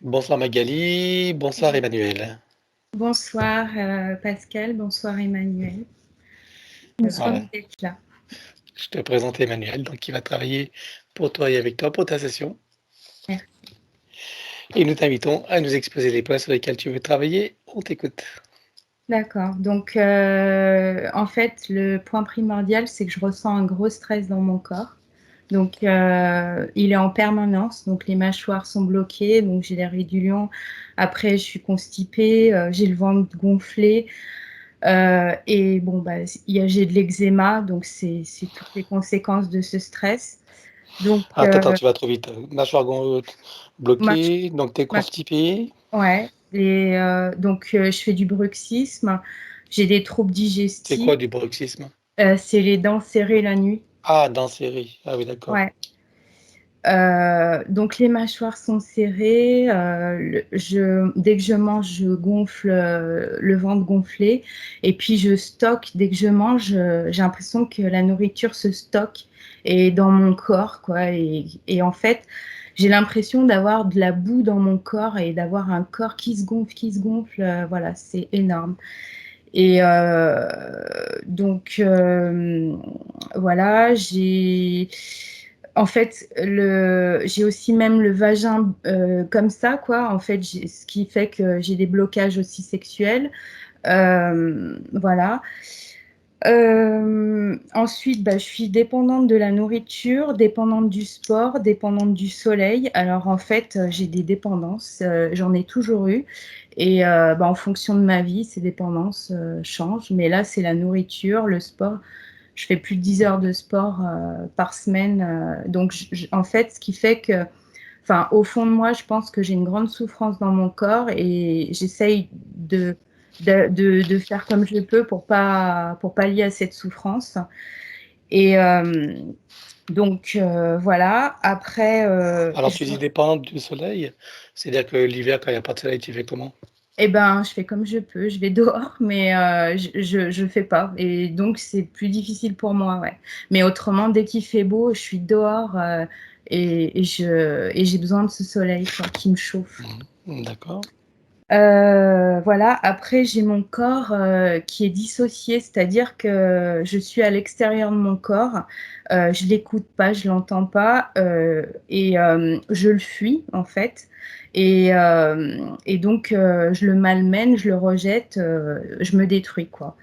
Bonsoir Magali, bonsoir Emmanuel. Bonsoir Pascal, bonsoir Emmanuel. Nous Voilà, sommes d'être là. je te présente Emmanuel, donc qui va travailler pour toi et avec toi pour ta session. Merci. Et nous t'invitons à nous exposer les points sur lesquels tu veux travailler. On t'écoute. D'accord. Donc, en fait, le point primordial, c'est que je ressens un gros stress dans mon corps. Donc, il est en permanence. Donc, les mâchoires sont bloquées. Donc, j'ai l'air du lion. Après, je suis constipée. J'ai le ventre gonflé. Et bon, j'ai de l'eczéma. Donc, c'est toutes les conséquences de ce stress. Donc, Attends, tu vas trop vite. Mâchoire ma, bloquée, donc t'es ma- constipé. Ouais, donc je fais du bruxisme, j'ai des troubles C'est quoi digestifs, du bruxisme? c'est les dents serrées la nuit. Ah, dans série. Ah oui, d'accord. Ouais. Donc les mâchoires sont serrées, dès que je mange, je gonfle, le ventre gonflé, et puis je stocke, dès que je mange, j'ai l'impression que la nourriture se stocke et dans mon corps, quoi. Et en fait, j'ai l'impression d'avoir de la boue dans mon corps et d'avoir un corps qui se gonfle, voilà, c'est énorme. Et voilà, en fait, j'ai aussi même le vagin comme ça, quoi. En fait, ce qui fait que j'ai des blocages aussi sexuels. Voilà. Ensuite, je suis dépendante de la nourriture, dépendante du sport, dépendante du soleil. Alors en fait, j'ai des dépendances, j'en ai toujours eu. Et en fonction de ma vie, ces dépendances changent. Mais là, c'est la nourriture, le sport. Je fais plus de 10 heures de sport par semaine. Donc en fait, ce qui fait que, enfin, au fond de moi, je pense que j'ai une grande souffrance dans mon corps et j'essaye de faire comme je peux pour pallier à cette souffrance. Et voilà. Après, Alors tu dis dépendante du soleil, c'est-à-dire que l'hiver, quand il n'y a pas de soleil, tu fais comment? je fais comme je peux. Je vais dehors, mais je fais pas. Et donc, c'est plus difficile pour moi, ouais. Mais autrement, dès qu'il fait beau, je suis dehors et j'ai besoin de ce soleil, quoi, qui me chauffe. D'accord. Voilà, après j'ai mon corps qui est dissocié, c'est-à-dire que je suis à l'extérieur de mon corps, je l'écoute pas, je l'entends pas, et je le fuis en fait. Et donc je le malmène, je le rejette, je me détruis quoi.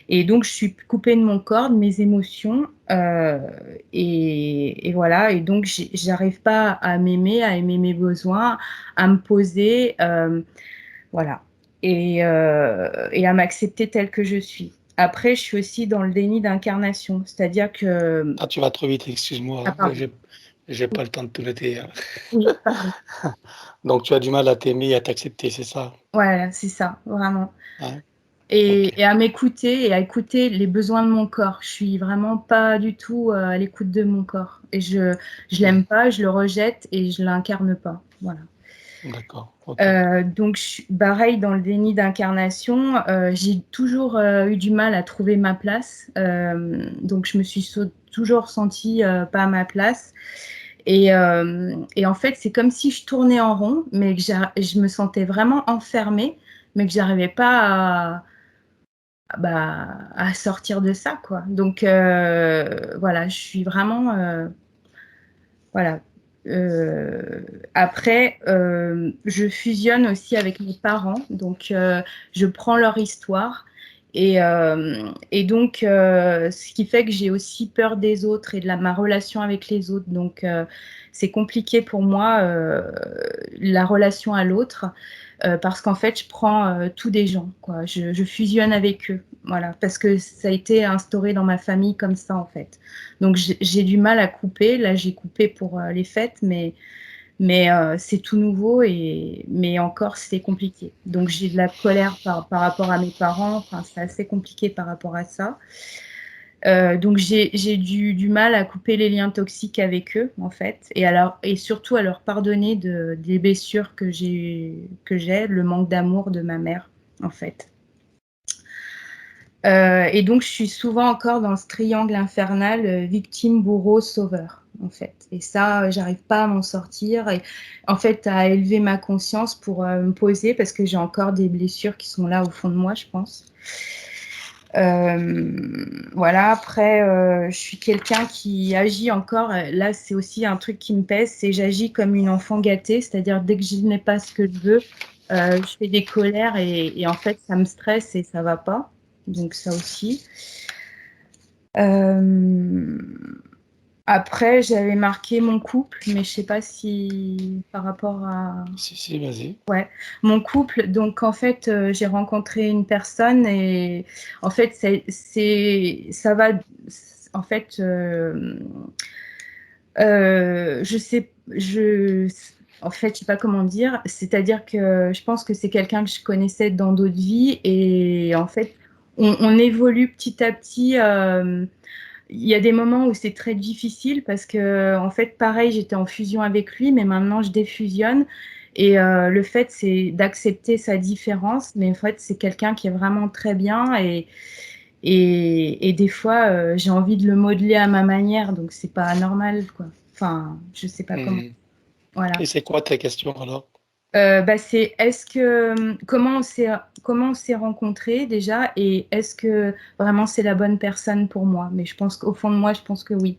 Et donc je suis coupée de mon corps, de mes émotions, et voilà. Et donc j'arrive pas à m'aimer, à aimer mes besoins, à me poser. Voilà. Et à m'accepter telle que je suis. Après, je suis aussi dans le déni d'incarnation, c'est-à-dire que... Ah, tu vas trop vite, Ah, excuse-moi. pardon. J'ai pas le temps de tout noter, hein. Oui, pardon. Donc tu as du mal à t'aimer et à t'accepter, c'est ça? Voilà, c'est ça, vraiment. Hein? Ok. Et à m'écouter et à écouter les besoins de mon corps. Je suis vraiment pas du tout à l'écoute de mon corps. Et je Hmm. l'aime pas, je le rejette et je l'incarne pas. Voilà. D'accord. Ok. Donc, je suis pareil dans le déni d'incarnation. J'ai toujours eu du mal à trouver ma place. Donc, je me suis toujours sentie pas à ma place. Et en fait, c'est comme si je tournais en rond, mais que je me sentais vraiment enfermée, mais que j'arrivais pas à sortir de ça, quoi. Donc, voilà, je suis vraiment... voilà. Après, je fusionne aussi avec mes parents, donc je prends leur histoire et donc ce qui fait que j'ai aussi peur des autres et de ma relation avec les autres. Donc c'est compliqué pour moi la relation à l'autre parce qu'en fait je prends tout des gens, quoi. Je fusionne avec eux, voilà, parce que ça a été instauré dans ma famille comme ça en fait. Donc j'ai du mal à couper. Là, j'ai coupé pour les fêtes, mais c'est tout nouveau mais encore c'est compliqué. Donc j'ai de la colère par rapport à mes parents. Enfin, c'est assez compliqué par rapport à ça. Donc j'ai du mal à couper les liens toxiques avec eux en fait, et surtout à leur pardonner des blessures que j'ai, le manque d'amour de ma mère en fait. Et donc, je suis souvent encore dans ce triangle infernal, victime, bourreau, sauveur. en fait. Et ça, j'arrive pas à m'en sortir. Et en fait, à élever ma conscience pour me poser, parce que j'ai encore des blessures qui sont là au fond de moi, je pense. Voilà, après, je suis quelqu'un qui agit encore. Là, c'est aussi un truc qui me pèse, c'est j'agis comme une enfant gâtée, c'est-à-dire dès que je n'ai pas ce que je veux, je fais des colères et en fait, ça me stresse et ça va pas. Donc ça aussi. Après, j'avais marqué mon couple, mais je sais pas si par rapport à Si, vas-y. ouais, mon couple. Donc en fait, j'ai rencontré une personne et en fait, ça va. En fait, je sais, en fait, je sais pas comment dire. C'est-à-dire que je pense que c'est quelqu'un que je connaissais dans d'autres vies et en fait, on évolue petit à petit. Il y a des moments où c'est très difficile parce que, en fait, pareil, j'étais en fusion avec lui, mais maintenant je défusionne. Et le fait, c'est d'accepter sa différence. Mais en fait, c'est quelqu'un qui est vraiment très bien. Et des fois, j'ai envie de le modeler à ma manière. Donc, c'est pas normal, quoi. Enfin, je sais pas comment. Mhm. Voilà. Et c'est quoi ta question alors? Bah, c'est comment on s'est rencontrés déjà et est-ce que vraiment c'est la bonne personne pour moi? Mais je pense qu'au fond de moi, je pense que oui.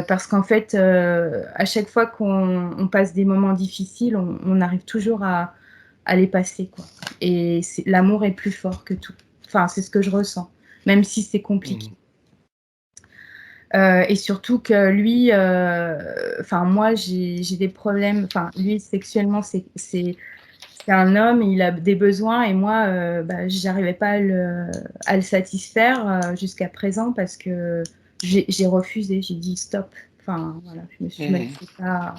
Parce qu'en fait, à chaque fois qu'on passe des moments difficiles, on arrive toujours à les passer, quoi. Et l'amour est plus fort que tout. Enfin, c'est ce que je ressens, même si c'est compliqué. Mhm. Et surtout que lui, enfin moi j'ai des problèmes. Enfin lui sexuellement c'est un homme, il a des besoins et moi bah, j'arrivais pas à le satisfaire jusqu'à présent parce que j'ai refusé, j'ai dit stop. Enfin voilà, je me Mhm. laissais pas.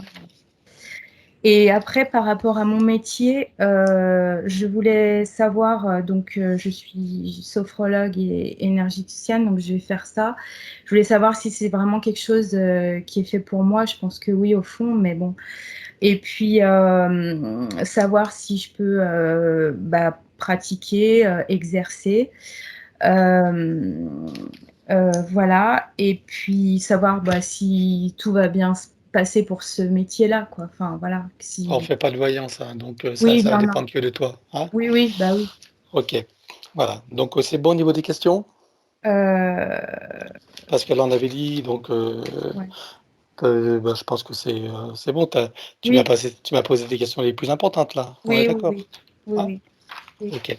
Et après, par rapport à mon métier, je voulais savoir, donc je suis sophrologue et énergéticienne, donc je vais faire ça. Je voulais savoir si c'est vraiment quelque chose qui est fait pour moi. Je pense que oui, au fond, mais bon. Et puis, savoir si je peux bah, pratiquer, exercer. Euh, voilà. Et puis, savoir bah, si tout va bien se passer pour ce métier-là, quoi. Enfin, voilà. On Si... fait pas de voyance, hein, donc Oui, ça va non, non. dépendre que de toi. Hein. Oui, oui, bah oui. Ok, voilà. Donc c'est bon au niveau des questions? Euh, Parce que là on avait dit, donc ouais. bah, je pense que c'est bon. Oui, Tu m'as posé des questions les plus importantes là. On est oui, oui, d'accord? oui. Oui, Hein? oui, oui, Ok.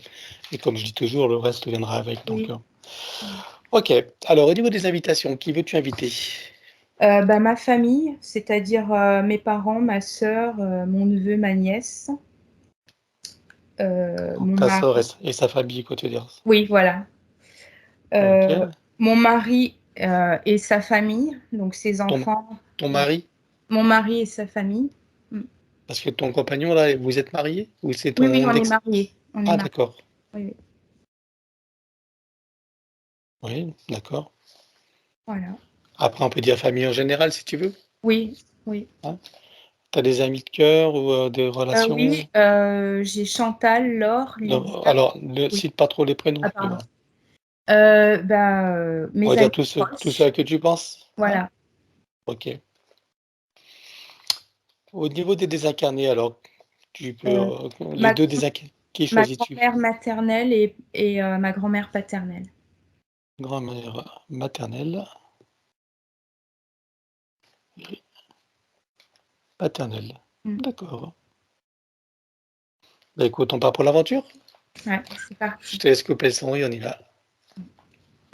Et comme je dis toujours, le reste viendra avec. Donc, oui. ok. Alors au niveau des invitations, qui veux-tu inviter? Bah, ma famille, c'est-à-dire mes parents, ma sœur, mon neveu, ma nièce, Donc, mon ta sœur mari. et sa famille, quoi, tu veux dire? Oui, voilà. Ok. Mon mari et sa famille, donc ses Ton, enfants. ton Ouais. mari? Mon mari et sa famille. Mm. Parce que ton compagnon là, vous êtes marié? Ou c'est Oui, oui, ton on est ex? mariés. On est Ah mariés. d'accord. Oui, oui. Oui, d'accord. Voilà. Après, on peut dire famille en général si tu veux. Oui, oui. Hein. T'as des amis de cœur ou des Oui, relations? j'ai Chantal, Laure, Non, Lydia. alors, ne Oui. cite pas trop les prénoms, Ah, mais pardon. bon. Bah, On mes va dire amis tous ceux à proches. que tu penses. Hein? Voilà. Ok. Au niveau des désincarnés, alors, tu peux, Euh, les ma, deux désincarnés, qui ma choisis-tu? grand-mère maternelle et ma grand-mère paternelle. Grand-mère maternelle, paternelle. Mm. D'accord. Bah écoute, on part pour l'aventure. Ouais, c'est Je parti. te laisse couper le son et on y va.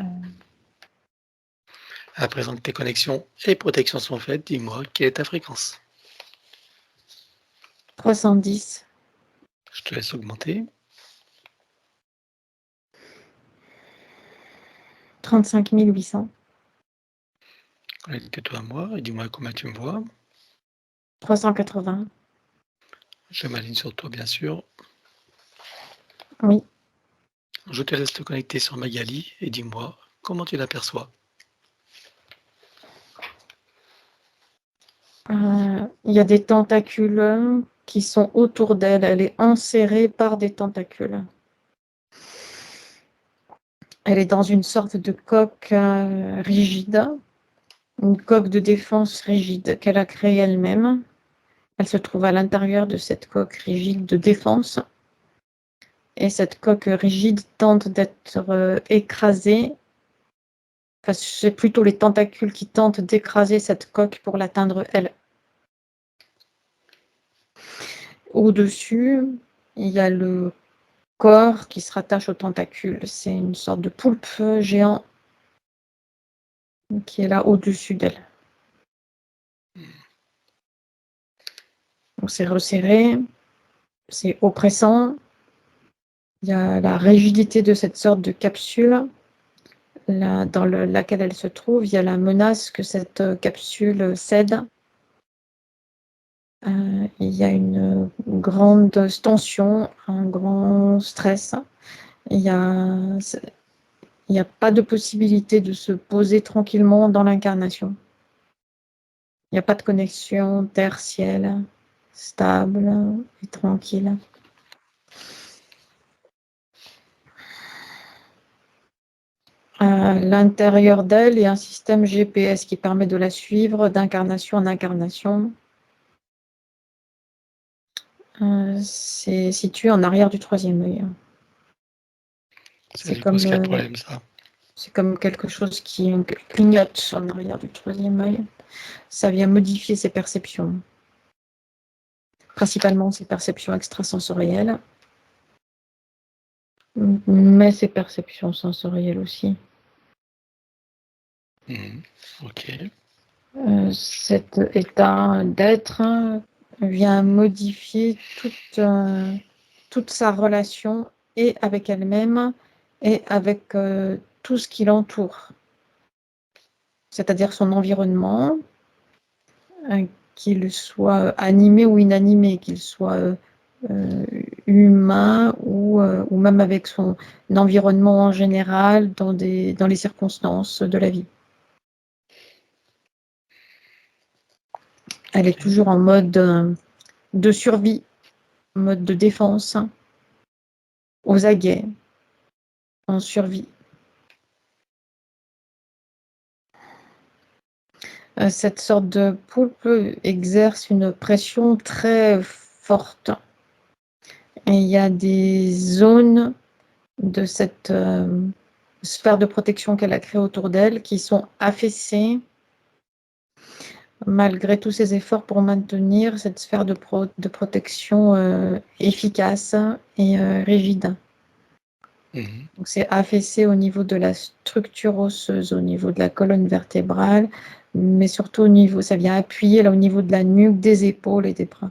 Euh, À présent que tes connexions et protections sont faites, dis-moi quelle est ta fréquence. 310, Je te laisse augmenter. 35 800, Connecte-toi à moi et dis-moi comment tu me vois. 380. Je m'aligne sur toi, bien sûr. Oui. Je te laisse te connecter sur Magali et dis-moi comment tu l'aperçois. Il y a des tentacules qui sont autour d'elle. Elle est enserrée par des tentacules. Elle est dans une sorte de coque rigide. une coque de défense rigide qu'elle a créée elle-même. Elle se trouve à l'intérieur de cette coque rigide de défense. Et cette coque rigide tente d'être écrasée. Enfin, c'est plutôt les tentacules qui tentent d'écraser cette coque pour l'atteindre elle. Au-dessus, il y a le corps qui se rattache aux tentacules. C'est une sorte de poulpe géant qui est là au-dessus d'elle. Donc c'est resserré, c'est oppressant. Il y a la rigidité de cette sorte de capsule dans laquelle elle se trouve. Il y a la menace que cette capsule cède. Il y a une grande tension, un grand stress. Il n'y a pas de possibilité de se poser tranquillement dans l'incarnation. Il n'y a pas de connexion terre-ciel stable et tranquille. À l'intérieur d'elle, il y a un système GPS qui permet de la suivre d'incarnation en incarnation. C'est situé en arrière du troisième œil. Ça lui pose quel problème, ça? C'est comme quelque chose qui clignote en arrière du troisième œil. Ça vient modifier ses perceptions. Principalement ses perceptions extrasensorielles, mais ses perceptions sensorielles aussi. Ok. Cet état d'être vient modifier toute sa relation et avec elle-même et avec tout ce qui l'entoure, c'est-à-dire son environnement, qu'il soit animé ou inanimé, qu'il soit humain ou même avec son environnement en général dans les circonstances de la vie. Elle est toujours en mode de survie, mode de défense, aux aguets, en survie. Cette sorte de poulpe exerce une pression très forte. Et il y a des zones de cette sphère de protection qu'elle a créée autour d'elle qui sont affaissées malgré tous ses efforts pour maintenir cette sphère de protection efficace et rigide. Donc c'est affaissé au niveau de la structure osseuse, au niveau de la colonne vertébrale, mais surtout au niveau, ça vient appuyer là au niveau de la nuque, des épaules et des bras.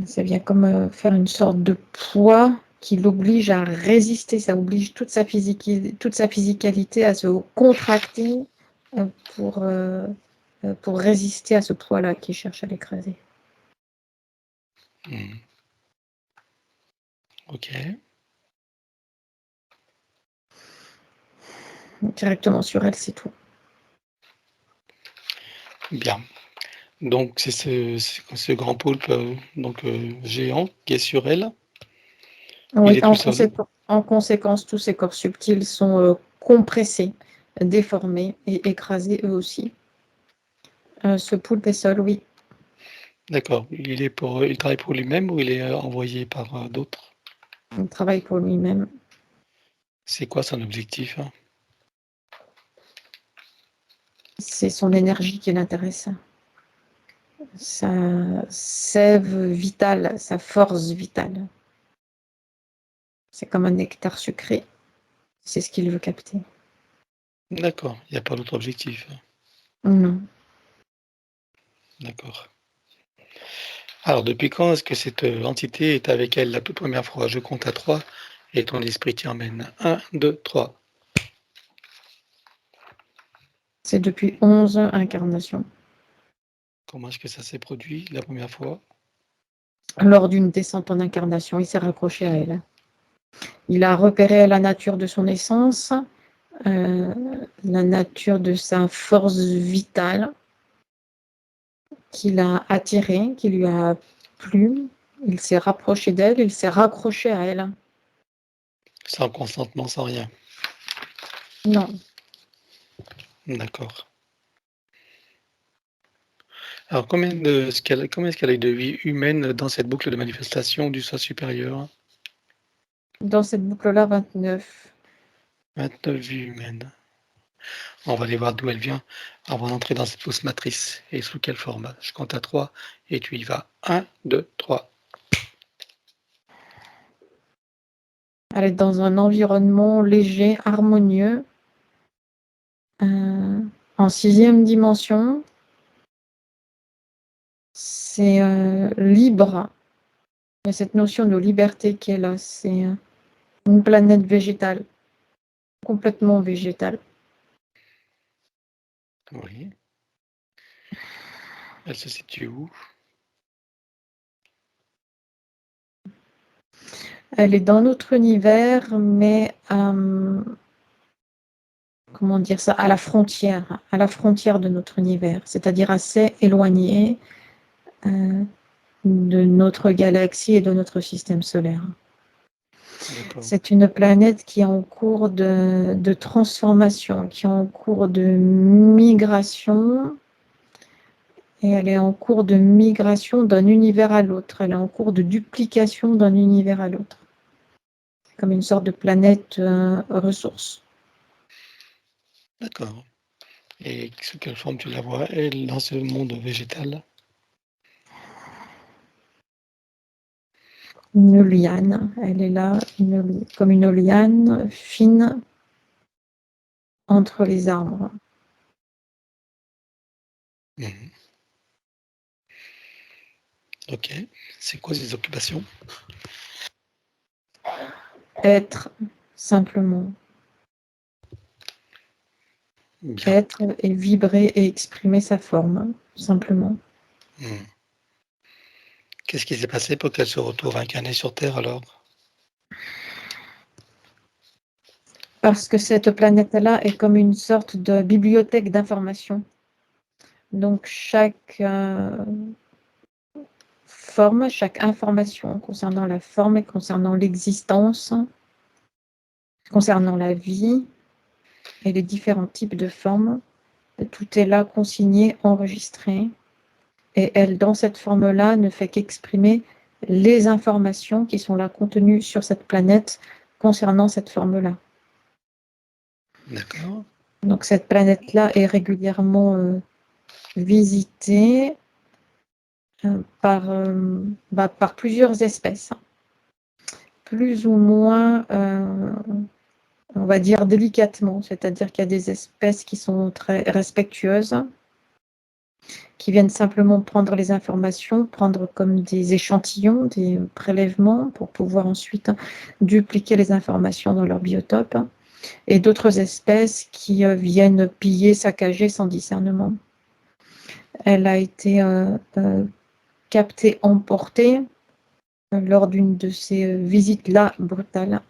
Ça vient comme faire une sorte de poids qui l'oblige à résister, ça oblige toute sa physicalité à se contracter pour résister à ce poids-là qui cherche à l'écraser. Ok. Directement sur elle, c'est tout. Bien. Donc, c'est ce grand poulpe géant qui est sur elle. Oui, Il est tout seul. en conséquence, tous ces corps subtils sont compressés, déformés et écrasés eux aussi. Ce poulpe est seul, oui. D'accord. Il travaille pour lui-même ou il est envoyé par d'autres? Il travaille pour lui-même. C'est quoi son objectif? C'est son énergie qui l'intéresse. Sa sève vitale, sa force vitale. C'est comme un nectar sucré. C'est ce qu'il veut capter. D'accord. Il n'y a pas d'autre objectif. Non. D'accord. Alors, depuis quand est-ce que cette entité est avec elle la toute première fois? Je compte à 3 et ton esprit t'y emmène. 1, 2, 3. C'est depuis 11 incarnations. Comment est-ce que ça s'est produit la première fois? Lors d'une descente en incarnation, il s'est raccroché à elle. Il a repéré la nature de son essence, la nature de sa force vitale, qui l'a attiré, qui lui a plu. Il s'est rapproché d'elle, il s'est raccroché à elle. Sans consentement, sans rien. Non. D'accord. Alors, combien est-ce qu'elle a eu de vie humaine dans cette boucle de manifestation du soi supérieur? Dans cette boucle-là, 29. 29 vies humaines. On va aller voir d'où elle vient avant d'entrer dans cette fausse matrice et sous quelle forme. Je compte à 3 et tu y vas. 1, 2, 3. Elle est dans un environnement léger, harmonieux, en 6e dimension. C'est libre. Il y a cette notion de liberté qui est là. C'est une planète végétale, complètement végétale. Oui. Elle se situe où? Elle est dans notre univers, mais comment dire ça, à la frontière de notre univers, c'est-à-dire assez éloignée de notre galaxie et de notre système solaire. C'est une planète qui est en cours de transformation, qui est en cours de migration, et elle est en cours de migration d'un univers à l'autre. Elle est en cours de duplication d'un univers à l'autre. Comme une sorte de planète ressource. D'accord. Et sous quelle forme tu la vois, elle, dans ce monde végétal? Une liane, elle est là, comme une liane fine entre les arbres. Mmh. Ok. C'est quoi ses occupations? Être, simplement. Bien. Être et vibrer et exprimer sa forme, simplement. Mmh. Qu'est-ce qui s'est passé pour qu'elle se retrouve incarnée sur Terre alors? Parce que cette planète-là est comme une sorte de bibliothèque d'informations. Donc chaque forme, chaque information concernant la forme et concernant l'existence, concernant la vie et les différents types de formes, tout est là consigné, enregistré. Et elle, dans cette forme-là, ne fait qu'exprimer les informations qui sont là contenues sur cette planète concernant cette forme-là. D'accord. Donc cette planète-là est régulièrement visitée par plusieurs espèces, plus ou moins, on va dire délicatement, c'est-à-dire qu'il y a des espèces qui sont très respectueuses, qui viennent simplement prendre les informations, prendre comme des échantillons, des prélèvements pour pouvoir ensuite dupliquer les informations dans leur biotope, et d'autres espèces qui viennent piller, saccager sans discernement. Elle a été captée, emportée lors d'une de ces visites-là brutales,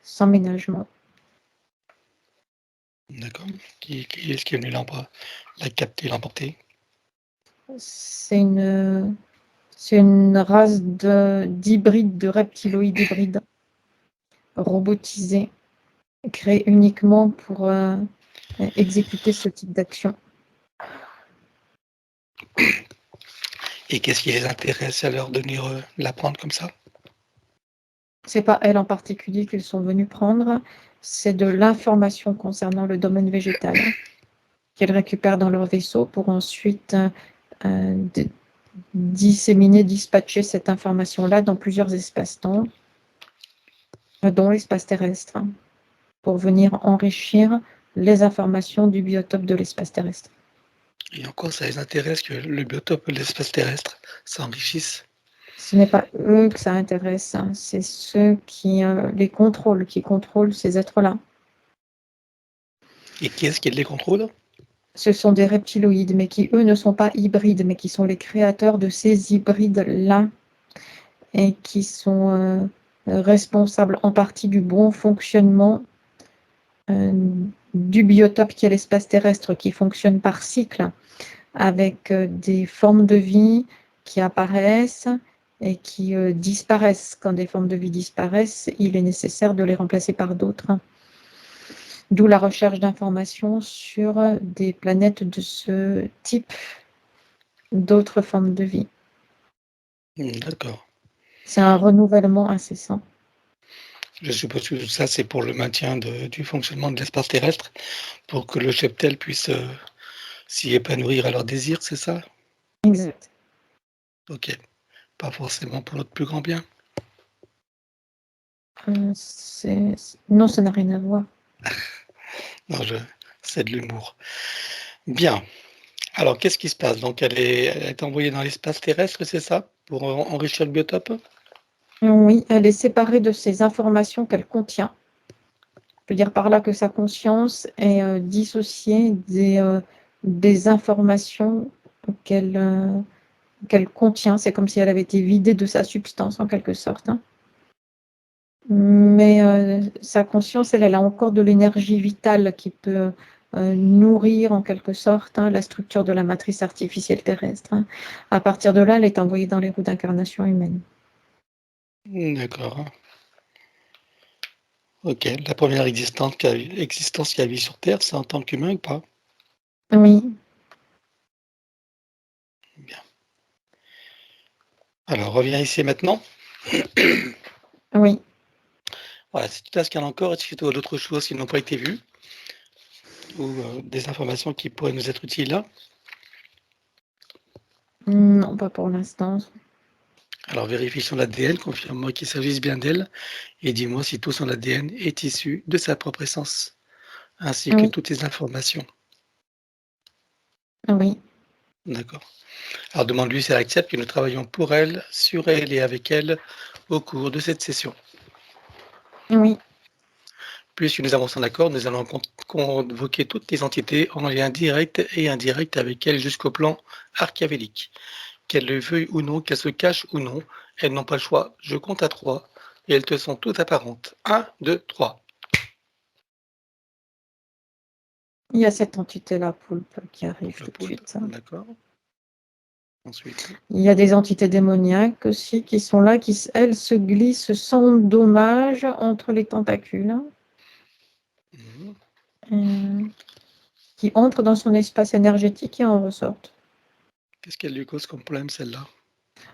sans ménagement. D'accord. Qui est-ce qui est venu la capter, l'emporter? C'est une race d'hybrides, de reptiloïdes hybrides, robotisés, créés uniquement pour exécuter ce type d'action. Et qu'est-ce qui les intéresse alors de venir la prendre comme ça? C'est pas elles en particulier qu'ils sont venus prendre, c'est de l'information concernant le domaine végétal qu'elles récupèrent dans leur vaisseau pour ensuite disséminer, dispatcher cette information-là dans plusieurs espaces-temps, dont l'espace terrestre, pour venir enrichir les informations du biotope de l'espace terrestre. Et encore, ça les intéresse que le biotope de l'espace terrestre s'enrichisse? Ce n'est pas eux que ça intéresse, hein, c'est ceux qui les contrôlent, qui contrôlent ces êtres-là. Et qui est-ce qui les contrôle? Ce sont des reptiloïdes, mais qui, eux, ne sont pas hybrides, mais qui sont les créateurs de ces hybrides-là et qui sont responsables en partie du bon fonctionnement du biotope qui est l'espace terrestre, qui fonctionne par cycle, avec des formes de vie qui apparaissent et qui disparaissent. Quand des formes de vie disparaissent, il est nécessaire de les remplacer par d'autres. D'où la recherche d'informations sur des planètes de ce type, d'autres formes de vie. D'accord. C'est un renouvellement incessant. Je suppose que tout ça, c'est pour le maintien du fonctionnement de l'espace terrestre, pour que le cheptel puisse s'y épanouir à leur désir, c'est ça? Exact. Ok. Pas forcément pour notre plus grand bien. Non, ça n'a rien à voir. Non, c'est de l'humour. Bien. Alors, qu'est-ce qui se passe? Donc, elle est envoyée dans l'espace terrestre, c'est ça? Pour enrichir le biotope? Oui, elle est séparée de ces informations qu'elle contient. Je veux dire par là que sa conscience est dissociée des informations qu'elle contient. C'est comme si elle avait été vidée de sa substance, en quelque sorte, hein. Mais sa conscience, elle a encore de l'énergie vitale qui peut nourrir, en quelque sorte, hein, la structure de la matrice artificielle terrestre, hein. À partir de là, elle est envoyée dans les roues d'incarnation humaine. D'accord. Ok. La première existence qui a vie sur Terre, c'est en tant qu'humain ou pas? Oui, Bien. Alors, reviens ici maintenant. oui. Voilà, si tu t'as ce encore, est-ce que tu as d'autres choses qui n'ont pas été vues ou des informations qui pourraient nous être utiles là? Non, pas pour l'instant. Alors, vérifie son ADN, confirme-moi qu'il s'agisse bien d'elle et dis-moi si tout son ADN est issu de sa propre essence, ainsi que Oui, toutes les informations. oui, D'accord. Alors, demande-lui si elle accepte que nous travaillons pour elle, sur elle et avec elle au cours de cette session. oui, Puisque nous avons son accord, nous allons convoquer toutes les entités en lien direct et indirect avec elle jusqu'au plan archiavélique. Qu'elles le veuillent ou non, qu'elles se cachent ou non, elles n'ont pas le choix. Je compte à 3 et elles te sont toutes apparentes. 1, 2, 3. il y a cette entité-là, Poulpe, qui Donc arrive le tout de poulpe, suite, hein. d'accord. Ensuite, Il y a des entités démoniaques aussi qui sont là, qui, elles, se glissent sans dommage entre les tentacules, hein, qui entrent dans son espace énergétique et en ressortent. qu'est-ce qu'elle lui cause comme problème celle-là?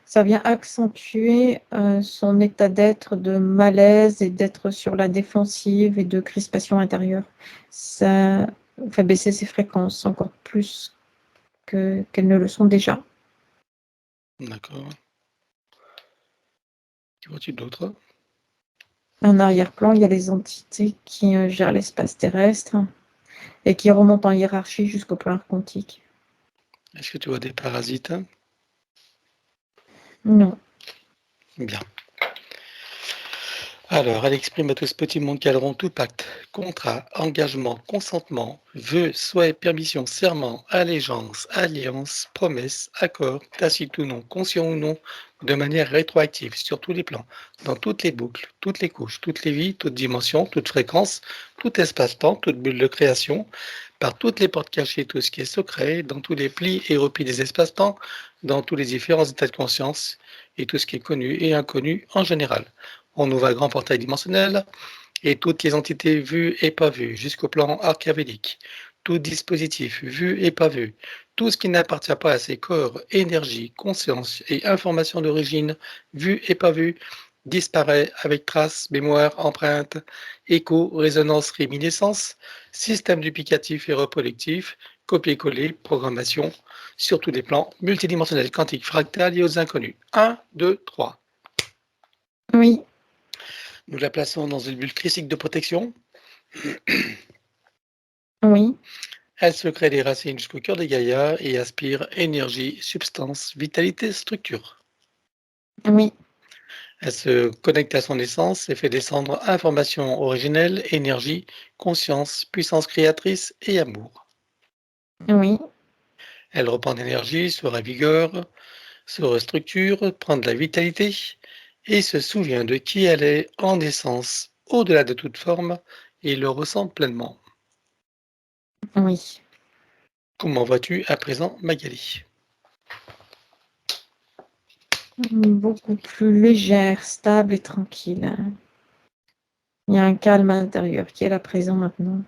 Ça vient accentuer son état d'être de malaise et d'être sur la défensive et de crispation intérieure. Ça fait baisser ses fréquences encore plus qu'elles ne le sont déjà. D'accord. Tu vois-tu d'autres? En arrière-plan, il y a les entités qui gèrent l'espace terrestre et qui remontent en hiérarchie jusqu'au plan quantique. Est-ce que tu vois des parasites? Non. Bien. Alors, elle exprime à tout ce petit monde qu'elle rompt tout pacte, contrat, engagement, consentement, vœu, souhait, permission, serment, allégeance, alliance, promesse, accord, tacite ou non, conscient ou non, de manière rétroactive, sur tous les plans, dans toutes les boucles, toutes les couches, toutes les vies, toutes dimensions, toutes fréquences, tout espace-temps, toute bulle de création, par toutes les portes cachées, tout ce qui est secret, dans tous les plis et replis des espaces-temps, dans tous les différents états de conscience, et tout ce qui est connu et inconnu en général. On ouvre un grand portail dimensionnel et toutes les entités vues et pas vues jusqu'au plan archiavélique. Tout dispositif vu et pas vu. Tout ce qui n'appartient pas à ces corps, énergie, conscience et information d'origine vue et pas vue disparaît avec traces, mémoire, empreinte, écho, résonance, réminiscence, système duplicatif et reproductif, copier-coller, programmation, sur tous les plans multidimensionnels, quantiques, fractales et aux inconnus. 1, 2, 3. Oui, Nous la plaçons dans une bulle critique de protection. oui, Elle se crée des racines jusqu'au cœur des Gaïa et aspire énergie, substance, vitalité, structure. oui, Elle se connecte à son essence et fait descendre information originelle, énergie, conscience, puissance créatrice et amour. oui, Elle reprend d'énergie, se ravigore, se restructure, prend de la vitalité et se souvient de qui elle est en essence, au-delà de toute forme, et le ressent pleinement. oui. Comment vas-tu à présent, Magali? Beaucoup plus légère, stable et tranquille. Il y a un calme intérieur qui est là présent maintenant.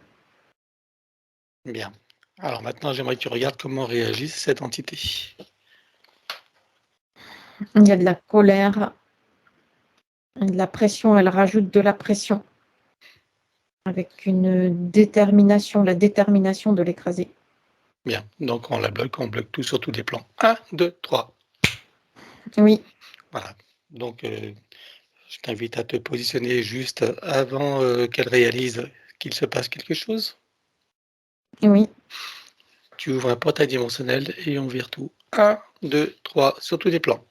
Bien. Alors maintenant, j'aimerais que tu regardes comment réagit cette entité. Il y a de la colère, de la pression, elle rajoute de la pression avec une détermination, la détermination de l'écraser. Bien. Donc on la bloque, on bloque tout sur tous les plans. 1, 2, 3. Oui, Voilà. Donc je t'invite à te positionner juste avant qu'elle réalise qu'il se passe quelque chose. oui, Tu ouvres un portail dimensionnel et on vire tout. 1, 2, 3 sur tous les plans.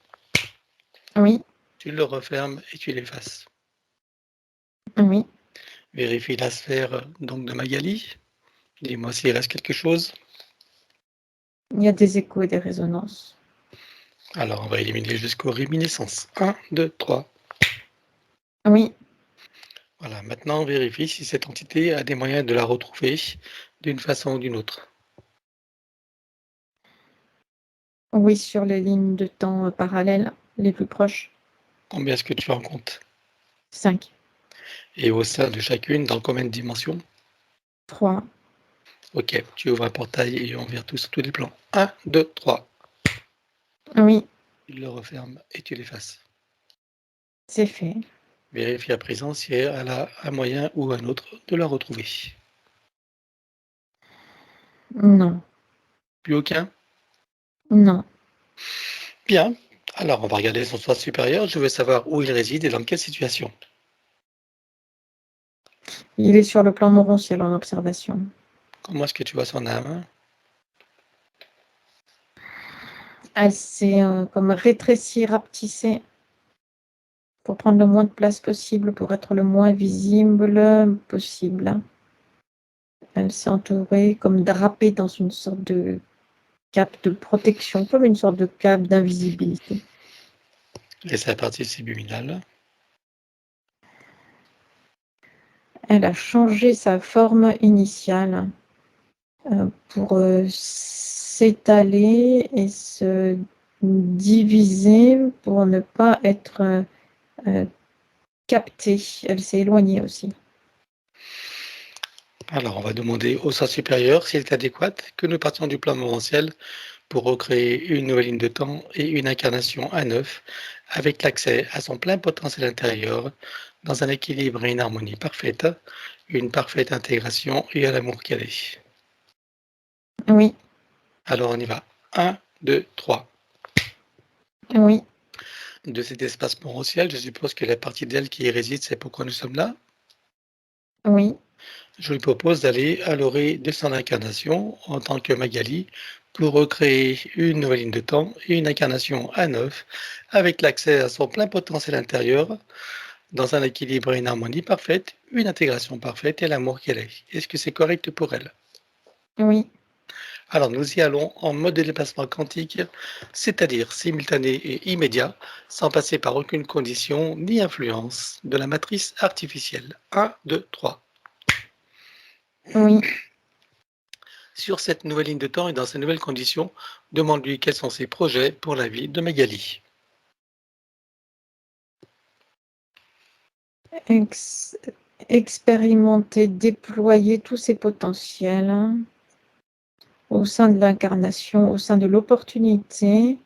oui, Tu le refermes et tu l'effaces. oui. Vérifie la sphère donc de Magali. Dis-moi s'il reste quelque chose. Il y a des échos et des résonances. Alors on va éliminer jusqu'aux réminiscences. 1, 2, 3. Oui, Voilà, maintenant on vérifie si cette entité a des moyens de la retrouver d'une façon ou d'une autre. oui, sur les lignes de temps parallèles, les plus proches. Combien est-ce que tu en comptes? 5, Et au sein de chacune, dans combien de dimensions? 3, Ok, tu ouvres un portail et on vire tout sur tous les plans. 1, 2, 3. oui, Tu le refermes et tu l'effaces. c'est fait. Vérifie à présent si elle a un moyen ou un autre de la retrouver. Non, Plus aucun? non. Bien. Alors on va regarder son soi supérieur. Je veux savoir où il réside et dans quelle situation. Il est sur le plan morontiel en observation. Comment est-ce que tu vois son âme? Elle s'est comme rétrécie, rapetissée pour prendre le moins de place possible, pour être le moins visible possible. Elle s'est entourée, comme drapée dans une sorte de cape de protection, comme une sorte de cape d'invisibilité. Et sa partie subliminale. Elle a changé sa forme initiale pour s'étaler et se diviser pour ne pas être captée. Elle s'est éloignée aussi. Alors, on va demander au soi supérieur s'il est adéquat que nous partions du plan morantiel pour recréer une nouvelle ligne de temps et une incarnation à neuf avec l'accès à son plein potentiel intérieur dans un équilibre et une harmonie parfaite, une parfaite intégration et à l'amour qu'elle est. Oui, Alors, on y va. 1, 2, 3. oui, De cet espace morantiel, je suppose que la partie d'elle qui y réside, c'est pourquoi nous sommes là. oui, Je lui propose d'aller à l'orée de son incarnation en tant que Magali pour recréer une nouvelle ligne de temps et une incarnation à neuf avec l'accès à son plein potentiel intérieur dans un équilibre et une harmonie parfaite, une intégration parfaite et l'amour qu'elle est. Est-ce que c'est correct pour elle? oui. Alors nous y allons en mode de déplacement quantique, c'est-à-dire simultané et immédiat, sans passer par aucune condition ni influence de la matrice artificielle. 1, 2, 3. Oui, Sur cette nouvelle ligne de temps et dans ces nouvelles conditions, demande-lui quels sont ses projets pour la vie de Magali. Ex- expérimenter, déployer tous ses potentiels au sein de l'incarnation, au sein de l'opportunité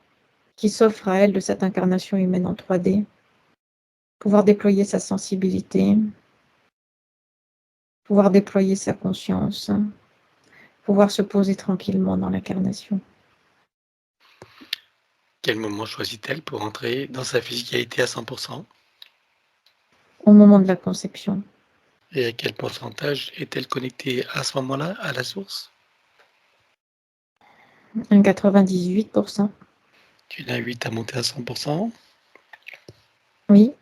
qui s'offre à elle de cette incarnation humaine en 3D. Pouvoir déployer sa sensibilité, pouvoir déployer sa conscience, pouvoir se poser tranquillement dans l'incarnation. Quel moment choisit-elle pour entrer dans sa physicalité à 100%? Au moment de la conception, Et à quel pourcentage est-elle connectée à ce moment-là à la source? un 98%. Tu l'invites à monter à 100%. Oui,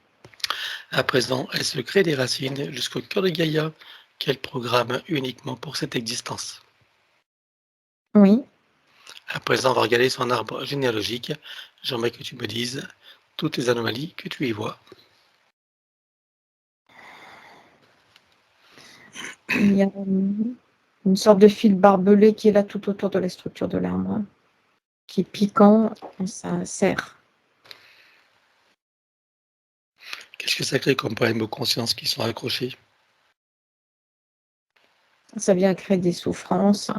À présent, elle se crée des racines jusqu'au cœur de Gaïa, qu'elle programme uniquement pour cette existence. oui. À présent, on va regarder son arbre généalogique. J'aimerais que tu me dises toutes les anomalies que tu y vois. Il y a une sorte de fil barbelé qui est là tout autour de la structure de l'arbre, qui est piquant et ça serre. Qu'est-ce que ça crée comme problème de conscience qui sont accrochés? Ça vient créer des souffrances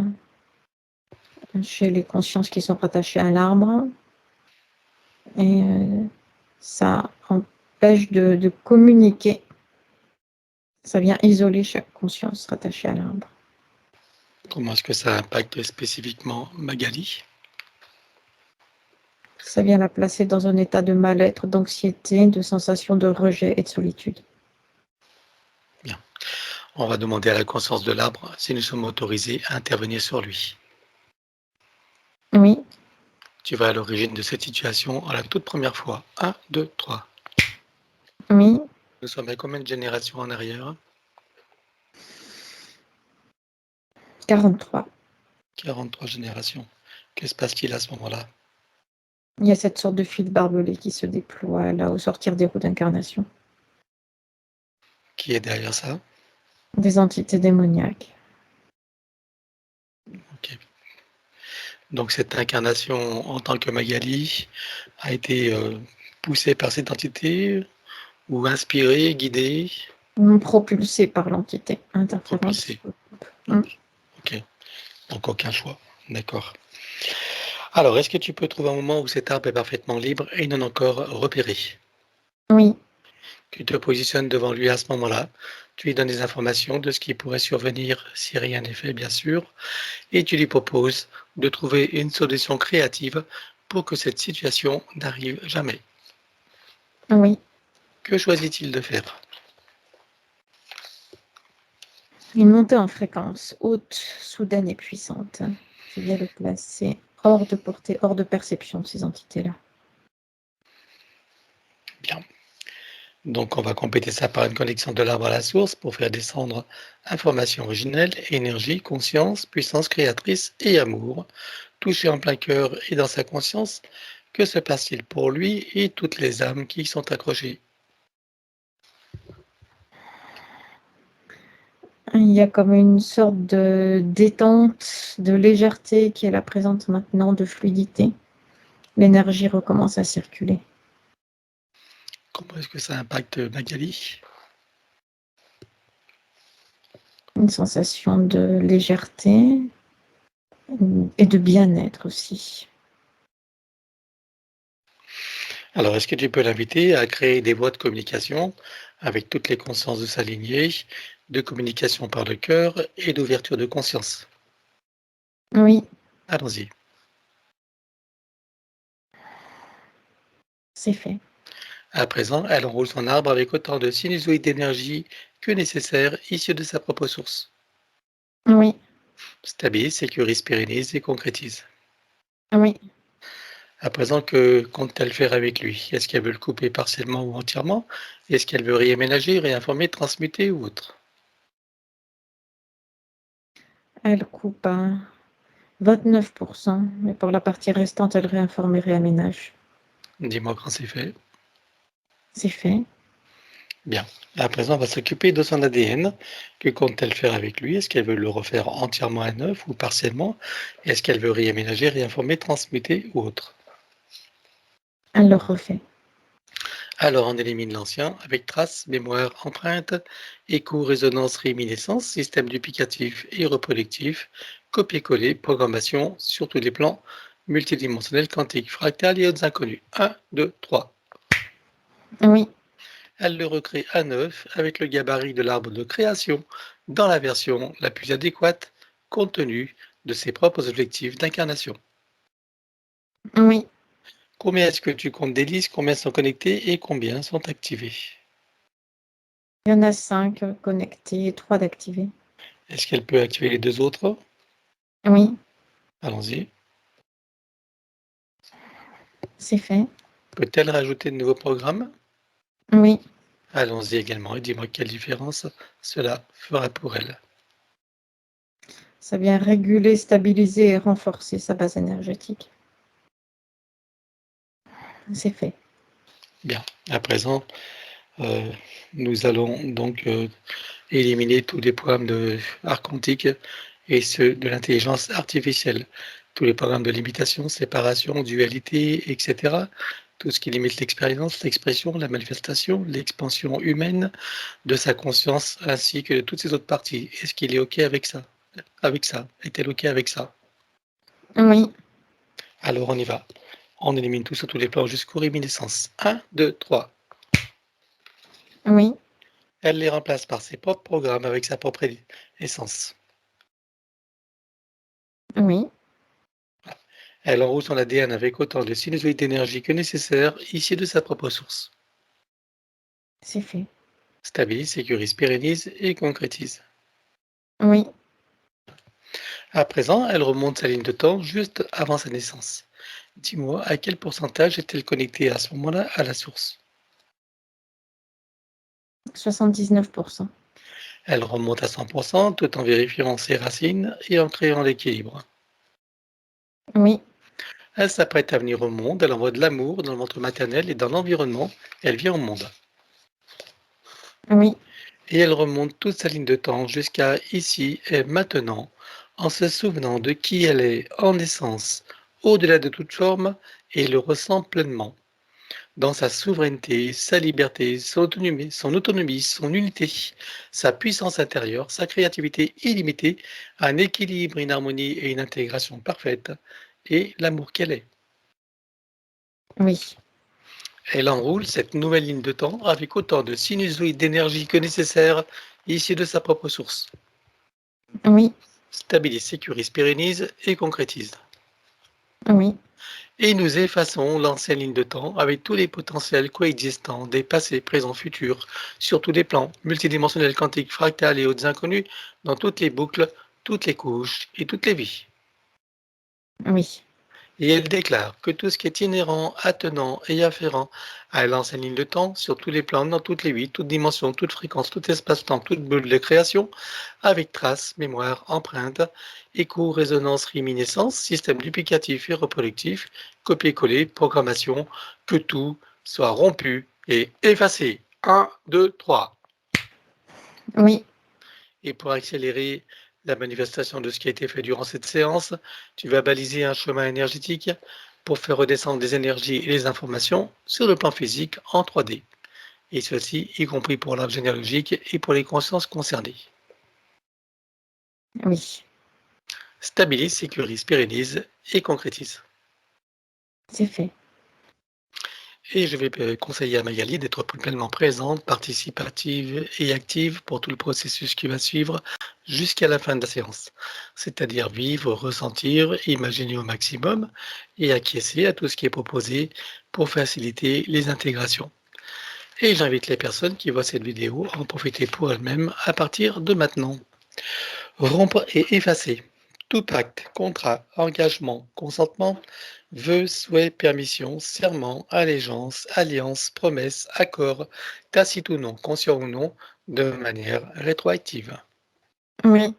chez les consciences qui sont rattachées à l'arbre. Et ça empêche de communiquer. Ça vient isoler chaque conscience rattachée à l'arbre. Comment est-ce que ça impacte spécifiquement Magali? Ça vient la placer dans un état de mal-être, d'anxiété, de sensation de rejet et de solitude. Bien. On va demander à la conscience de l'arbre si nous sommes autorisés à intervenir sur lui. Oui. Tu vas à l'origine de cette situation à la toute première fois. 1, 2, 3. Oui. Nous sommes à combien de générations en arrière? 43. 43 générations. Que se passe-t-il à ce moment-là? Il y a cette sorte de fil barbelé qui se déploie là au sortir des roues d'incarnation. Qui est derrière ça? Des entités démoniaques. Ok. Donc cette incarnation en tant que Magali a été poussée par cette entité ou inspirée, guidée? Propulsée par l'entité interférente. Propulsée. Mm. Ok. Donc aucun choix. D'accord. Alors, est-ce que tu peux trouver un moment où cet arbre est parfaitement libre et non encore repéré? Oui. Tu te positionnes devant lui à ce moment-là, tu lui donnes des informations de ce qui pourrait survenir si rien n'est fait, bien sûr, et tu lui proposes de trouver une solution créative pour que cette situation n'arrive jamais. Oui. Que choisit-il de faire? Une montée en fréquence haute, soudaine et puissante qui vient le placer hors de portée, hors de perception de ces entités-là. Bien. Donc, on va compléter ça par une connexion de l'arbre à la source pour faire descendre information originelle, énergie, conscience, puissance créatrice et amour, touché en plein cœur et dans sa conscience. Que se passe-t-il pour lui et toutes les âmes qui y sont accrochées? Il y a comme une sorte de détente, de légèreté qui est là présente maintenant, de fluidité. L'énergie recommence à circuler. Comment est-ce que ça impacte Magali? Une sensation de légèreté et de bien-être aussi. Alors, est-ce que tu peux l'inviter à créer des voies de communication avec toutes les consciences de sa lignée, de communication par le cœur et d'ouverture de conscience? Oui, Allons-y. c'est fait. À présent, elle enroule son arbre avec autant de sinusoïdes d'énergie que nécessaire issus de sa propre source. Oui, Stabilise, sécurise, pérennise et concrétise. oui. À présent, que compte-t-elle faire avec lui? Est-ce qu'elle veut le couper partiellement ou entièrement? Est-ce qu'elle veut réaménager, réinformer, transmuter ou autre? Elle coupe à 29%, mais pour la partie restante, elle réinforme et réaménage. Dis-moi quand c'est fait. C'est fait. Bien. À présent, on va s'occuper de son ADN. Que compte-t-elle faire avec lui? Est-ce qu'elle veut le refaire entièrement à neuf ou partiellement? Est-ce qu'elle veut réaménager, réinformer, transmuter ou autre? Elle le refait. Alors, on élimine l'ancien avec traces, mémoire, empreinte, écho, résonance, réminiscence, système duplicatif et reproductif, copier-coller, programmation sur tous les plans multidimensionnels, quantiques, fractales et autres inconnus. 1, 2, 3. Oui, Elle le recrée à neuf avec le gabarit de l'arbre de création dans la version la plus adéquate compte tenu de ses propres objectifs d'incarnation. oui. Combien est-ce que tu comptes des listes? Combien sont connectés et combien sont activés? Il y en a 5 connectés et 3 d'activés. Est-ce qu'elle peut activer les deux autres? Oui, Allons-y. c'est fait. Peut-elle rajouter de nouveaux programmes? Oui, Allons-y également et dis-moi quelle différence cela fera pour elle. ça vient réguler, stabiliser et renforcer sa base énergétique. C'est fait. Bien. À présent, euh, nous allons donc éliminer tous les programmes de art quantique et ceux de l'intelligence artificielle. Tous les programmes de limitation, séparation, dualité, etc. Tout ce qui limite l'expérience, l'expression, la manifestation, l'expansion humaine de sa conscience ainsi que de toutes ses autres parties. Est-ce qu'il est OK avec ça? avec ça? Est-elle OK avec ça? Oui, Alors on y va. On élimine tout sur tous les plans jusqu'aux réminiscences. 1, 2, 3. oui, Elle les remplace par ses propres programmes avec sa propre essence. oui, Elle enroule son ADN avec autant de sinusoïdes d'énergie que nécessaire, issus de sa propre source. c'est fait. Stabilise, sécurise, pérennise et concrétise. Oui, À présent, elle remonte sa ligne de temps juste avant sa naissance. Dis-moi, à quel pourcentage est-elle connectée à ce moment-là à la source? 79%. Elle remonte à 100% tout en vérifiant ses racines et en créant l'équilibre. Oui, Elle s'apprête à venir au monde, elle envoie de l'amour dans le ventre maternel et dans l'environnement, elle vient au monde. oui, Et elle remonte toute sa ligne de temps jusqu'à ici et maintenant, en se souvenant de qui elle est en essence, au-delà de toute forme, et le ressent pleinement, dans sa souveraineté, sa liberté, son unité, sa puissance intérieure, sa créativité illimitée, un équilibre, une harmonie et une intégration parfaite, et l'amour qu'elle est. oui, Elle enroule cette nouvelle ligne de temps avec autant de sinusoïdes d'énergie que nécessaire, ici de sa propre source. oui, Stabilise, sécurise, pérennise et concrétise. oui, Et nous effaçons l'ancienne ligne de temps avec tous les potentiels coexistants des passés, présents, futurs, sur tous les plans, multidimensionnels, quantiques, fractales et autres inconnus, dans toutes les boucles, toutes les couches et toutes les vies. oui, Et elle déclare que tout ce qui est inhérent, attenant et afférent à l'ancienne ligne de temps, sur tous les plans, dans toutes les vies, toutes dimensions, toutes fréquences, tout espace-temps, toute bulle de création, avec traces, mémoire, empreinte, écho, résonance, réminiscence, système duplicatif et reproductif, copier-coller, programmation, que tout soit rompu et effacé. 1, 2, 3. oui, Et pour accélérer la manifestation de ce qui a été fait durant cette séance, tu vas baliser un chemin énergétique pour faire redescendre des énergies et les informations sur le plan physique en 3D. Et ceci, y compris pour l'arbre généalogique et pour les consciences concernées. oui, Stabilise, sécurise, pérennise et concrétise. c'est fait. Et je vais conseiller à Magali d'être pleinement présente, participative et active pour tout le processus qui va suivre jusqu'à la fin de la séance. C'est-à-dire vivre, ressentir, imaginer au maximum et acquiescer à tout ce qui est proposé pour faciliter les intégrations. Et j'invite les personnes qui voient cette vidéo à en profiter pour elles-mêmes à partir de maintenant. Rompre et effacer tout pacte, contrat, engagement, consentement, vœu, souhait, permission, serment, allégeance, alliance, promesse, accord, tacite ou non, conscient ou non, de manière rétroactive. Oui,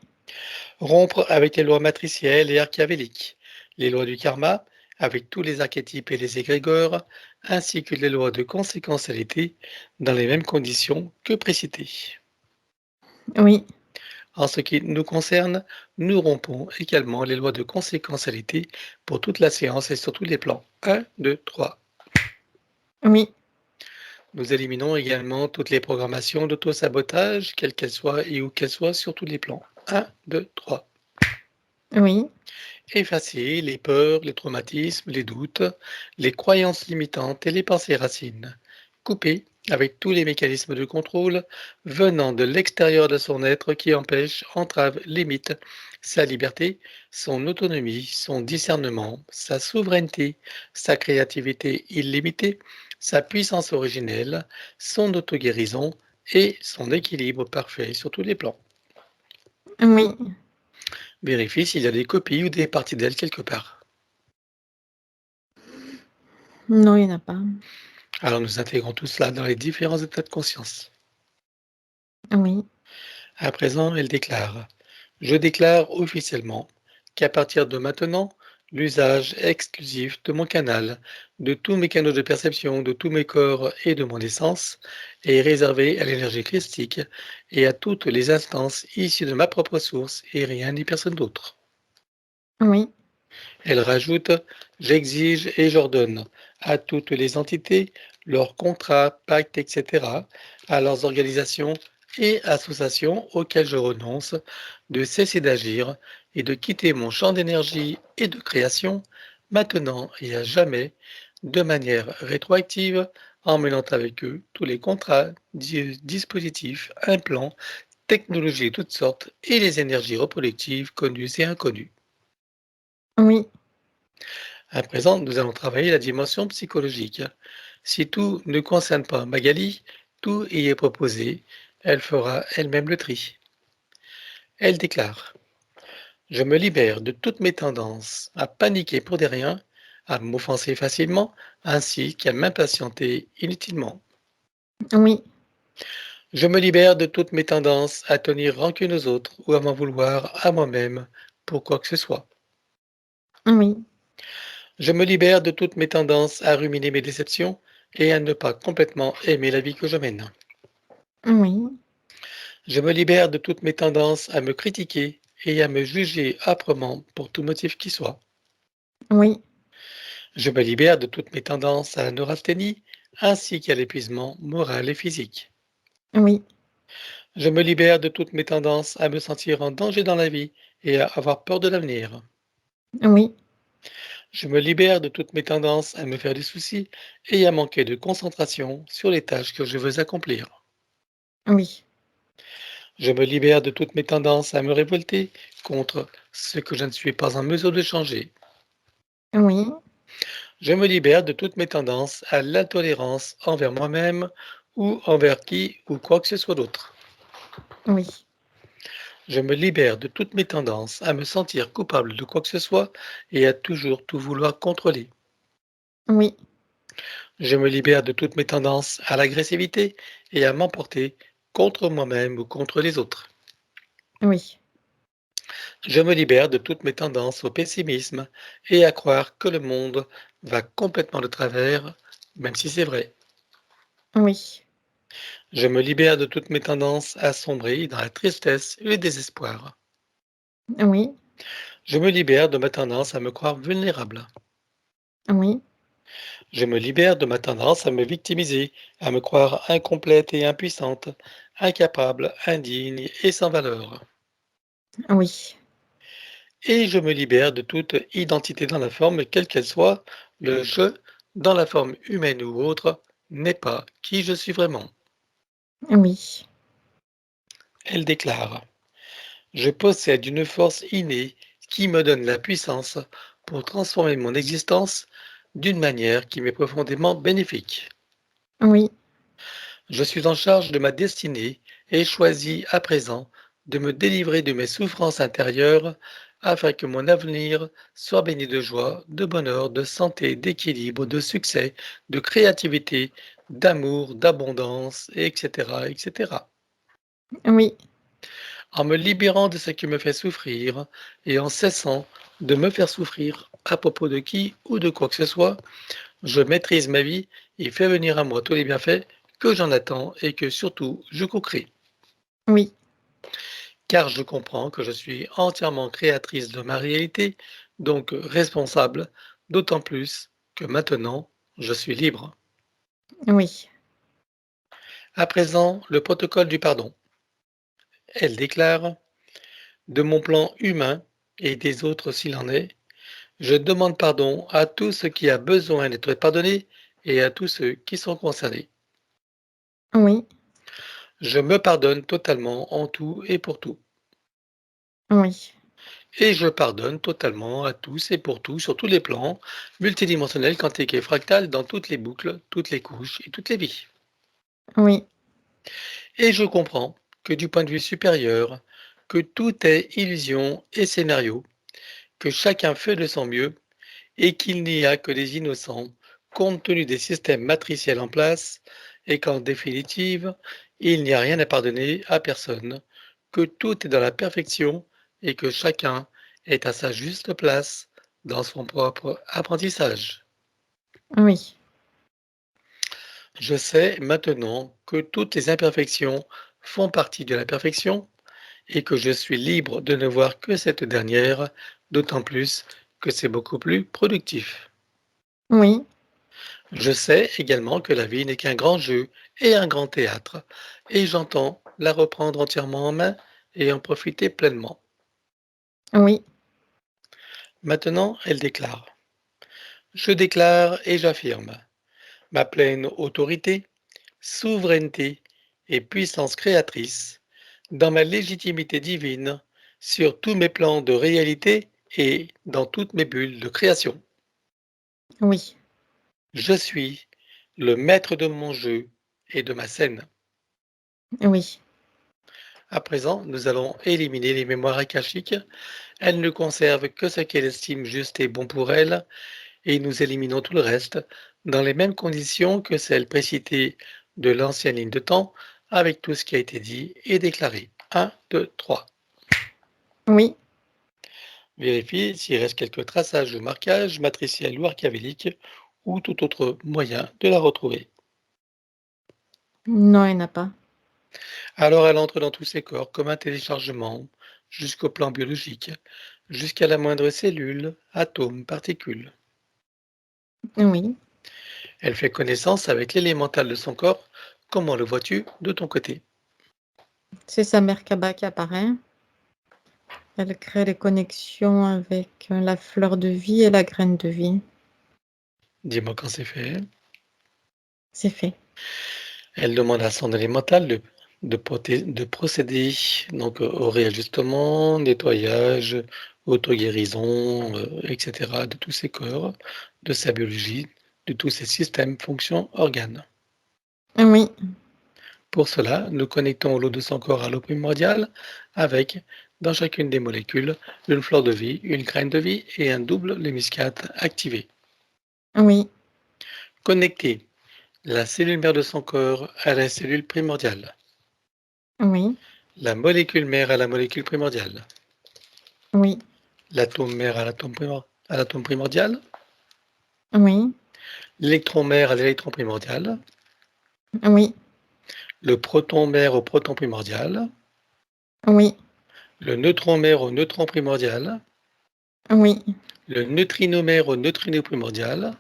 Rompre avec les lois matricielles et archiavéliques, les lois du karma, avec tous les archétypes et les égrégores, ainsi que les lois de conséquentialité, dans les mêmes conditions que précitées. oui, En ce qui nous concerne, nous rompons également les lois de conséquentialité pour toute la séance et sur tous les plans. 1, 2, 3. oui, Nous éliminons également toutes les programmations d'auto-sabotage, quelles qu'elles soient et où qu'elles soient, sur tous les plans. 1, 2, 3. oui, Effacer les peurs, les traumatismes, les doutes, les croyances limitantes et les pensées racines. Couper avec tous les mécanismes de contrôle venant de l'extérieur de son être qui empêchent, entravent, limitent sa liberté, son autonomie, son discernement, sa souveraineté, sa créativité illimitée, sa puissance originelle, son auto-guérison et son équilibre parfait sur tous les plans. oui. Vérifie s'il y a des copies ou des parties d'elle quelque part. Non, il n'y en a pas. Alors nous intégrons tout cela dans les différents états de conscience. Oui, À présent, elle déclare: je déclare officiellement qu'à partir de maintenant, l'usage exclusif de mon canal, de tous mes canaux de perception, de tous mes corps et de mon essence est réservé à l'énergie christique et à toutes les instances issues de ma propre source et rien ni personne d'autre. oui, Elle rajoute: j'exige et j'ordonne à toutes les entités, leurs contrats, pactes, etc., à leurs organisations, et associations auxquelles je renonce, de cesser d'agir et de quitter mon champ d'énergie et de création, maintenant et à jamais, de manière rétroactive, en mêlant avec eux tous les contrats, dispositifs, implants, technologies de toutes sortes et les énergies reproductives connues et inconnues. Oui, À présent, nous allons travailler la dimension psychologique. Si tout ne concerne pas Magali, tout y est proposé, elle fera elle-même le tri. Elle déclare: je me libère de toutes mes tendances à paniquer pour des riens, à m'offenser facilement, ainsi qu'à m'impatienter inutilement. oui, Je me libère de toutes mes tendances à tenir rancune aux autres ou à m'en vouloir à moi-même pour quoi que ce soit. oui, Je me libère de toutes mes tendances à ruminer mes déceptions et à ne pas complètement aimer la vie que je mène. oui, Je me libère de toutes mes tendances à me critiquer et à me juger âprement pour tout motif qui soit. oui, Je me libère de toutes mes tendances à la neurasthénie ainsi qu'à l'épuisement moral et physique. oui, Je me libère de toutes mes tendances à me sentir en danger dans la vie et à avoir peur de l'avenir. oui, Je me libère de toutes mes tendances à me faire des soucis et à manquer de concentration sur les tâches que je veux accomplir. oui, Je me libère de toutes mes tendances à me révolter contre ce que je ne suis pas en mesure de changer. oui, Je me libère de toutes mes tendances à l'intolérance envers moi-même ou envers qui ou quoi que ce soit d'autre. oui, Je me libère de toutes mes tendances à me sentir coupable de quoi que ce soit et à toujours tout vouloir contrôler. oui, Je me libère de toutes mes tendances à l'agressivité et à m'emporter contre moi-même ou contre les autres. oui, Je me libère de toutes mes tendances au pessimisme et à croire que le monde va complètement de travers, même si c'est vrai. oui, Je me libère de toutes mes tendances à sombrer dans la tristesse et le désespoir. oui, Je me libère de ma tendance à me croire vulnérable. oui, Je me libère de ma tendance à me victimiser, à me croire incomplète et impuissante, incapable, indigne et sans valeur. oui, Et je me libère de toute identité dans la forme, quelle qu'elle soit. Le je, dans la forme humaine ou autre, n'est pas qui je suis vraiment. oui, Elle déclare: je possède une force innée qui me donne la puissance pour transformer mon existence d'une manière qui m'est profondément bénéfique. oui, Je suis en charge de ma destinée et choisis à présent de me délivrer de mes souffrances intérieures afin que mon avenir soit béni de joie, de bonheur, de santé, d'équilibre, de succès, de créativité, d'amour, d'abondance, etc., etc. oui, En me libérant de ce qui me fait souffrir et en cessant de me faire souffrir à propos de qui ou de quoi que ce soit, je maîtrise ma vie et fais venir à moi tous les bienfaits que j'en attends et que surtout je co-crée. oui, Car je comprends que je suis entièrement créatrice de ma réalité, donc responsable, d'autant plus que maintenant je suis libre. oui, À présent, le protocole du pardon. Elle déclare: de mon plan humain et des autres s'il en est, je demande pardon à tout ce qui a besoin d'être pardonné et à tous ceux qui sont concernés. oui, Je me pardonne totalement en tout et pour tout. oui, Et je pardonne totalement à tous et pour tout sur tous les plans, multidimensionnels, quantiques et fractales, dans toutes les boucles, toutes les couches et toutes les vies. oui, Et je comprends que du point de vue supérieur, que tout est illusion et scénario, que chacun fait de son mieux et qu'il n'y a que des innocents compte tenu des systèmes matriciels en place et qu'en définitive, il n'y a rien à pardonner à personne, que tout est dans la perfection et que chacun est à sa juste place dans son propre apprentissage. oui, Je sais maintenant que toutes les imperfections font partie de la perfection et que je suis libre de ne voir que cette dernière, d'autant plus que c'est beaucoup plus productif. oui, Je sais également que la vie n'est qu'un grand jeu et un grand théâtre, et j'entends la reprendre entièrement en main et en profiter pleinement. Oui, Maintenant, elle déclare. Je déclare et j'affirme ma pleine autorité, souveraineté et puissance créatrice dans ma légitimité divine sur tous mes plans de réalité et dans toutes mes bulles de création. oui, Je suis le maître de mon jeu et de ma scène. oui, À présent, nous allons éliminer les mémoires akashiques. Elles ne conservent que ce qu'elle estime juste et bon pour elle, et nous éliminons tout le reste dans les mêmes conditions que celles précitées de l'ancienne ligne de temps, avec tout ce qui a été dit et déclaré. 1, 2, 3. oui. Vérifie s'il reste quelques traçages ou marquages matriciels ou archiavéliques ou tout autre moyen de la retrouver. Non, il n'y en a pas. Alors elle entre dans tous ses corps comme un téléchargement, jusqu'au plan biologique, jusqu'à la moindre cellule, atome, particule. Oui, Elle fait connaissance avec l'élémental de son corps. Comment le vois-tu de ton côté? c'est sa Merkaba qui apparaît. Elle crée les connexions avec la fleur de vie et la graine de vie. Dis-moi quand c'est fait. C'est fait. Elle demande à son élémental de procéder donc au réajustement, nettoyage, auto-guérison, etc. de tous ses corps, de sa biologie, de tous ses systèmes, fonctions, organes. Oui, Pour cela, nous connectons l'eau de son corps à l'eau primordiale avec, dans chacune des molécules, une fleur de vie, une graine de vie et un double lémiscate activé. oui, Connecter la cellule mère de son corps à la cellule primordiale, oui, la molécule mère à la molécule primordiale, oui, l'atome mère à à l'atome primordial, oui, l'électron mère à l'électron primordial, oui, le proton mère au proton primordial, oui, le neutron mère au neutron primordial, oui, le neutrino mère au neutrino primordial,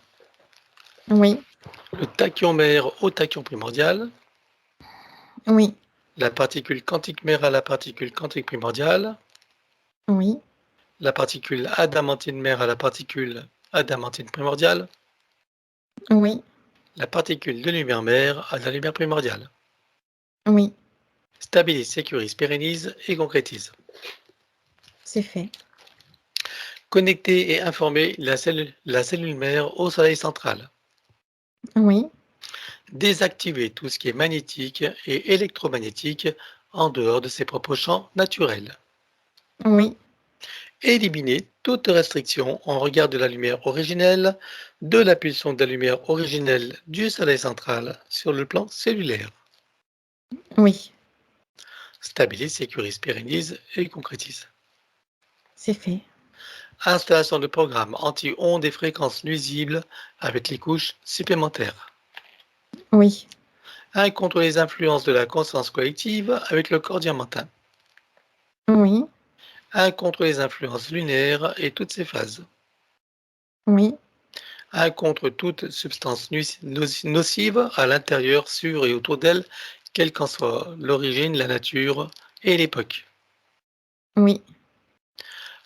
oui, le tachyon mère au tachyon primordial, oui, la particule quantique mère à la particule quantique primordiale, oui, la particule adamantine mère à la particule adamantine primordiale, oui, la particule de lumière mère à la lumière primordiale. oui, Stabilise, sécurise, pérennise et concrétise. c'est fait. Connecter et informer la cellule mère au soleil central. Oui, Désactiver tout ce qui est magnétique et électromagnétique en dehors de ses propres champs naturels. oui, Éliminer toute restriction en regard de la lumière originelle, de la pulsion de la lumière originelle du soleil central sur le plan cellulaire. oui, Stabilise, sécurise, pérennise et concrétise. c'est fait. Installation de programmes anti-ondes et fréquences nuisibles avec les couches supplémentaires. Oui, 1. Contre les influences de la conscience collective avec le corps diamantin. oui, 1. Contre les influences lunaires et toutes ses phases. oui, 1. Contre toute substance nocive à l'intérieur, sur et autour d'elle, quelle qu'en soit l'origine, la nature et l'époque. oui,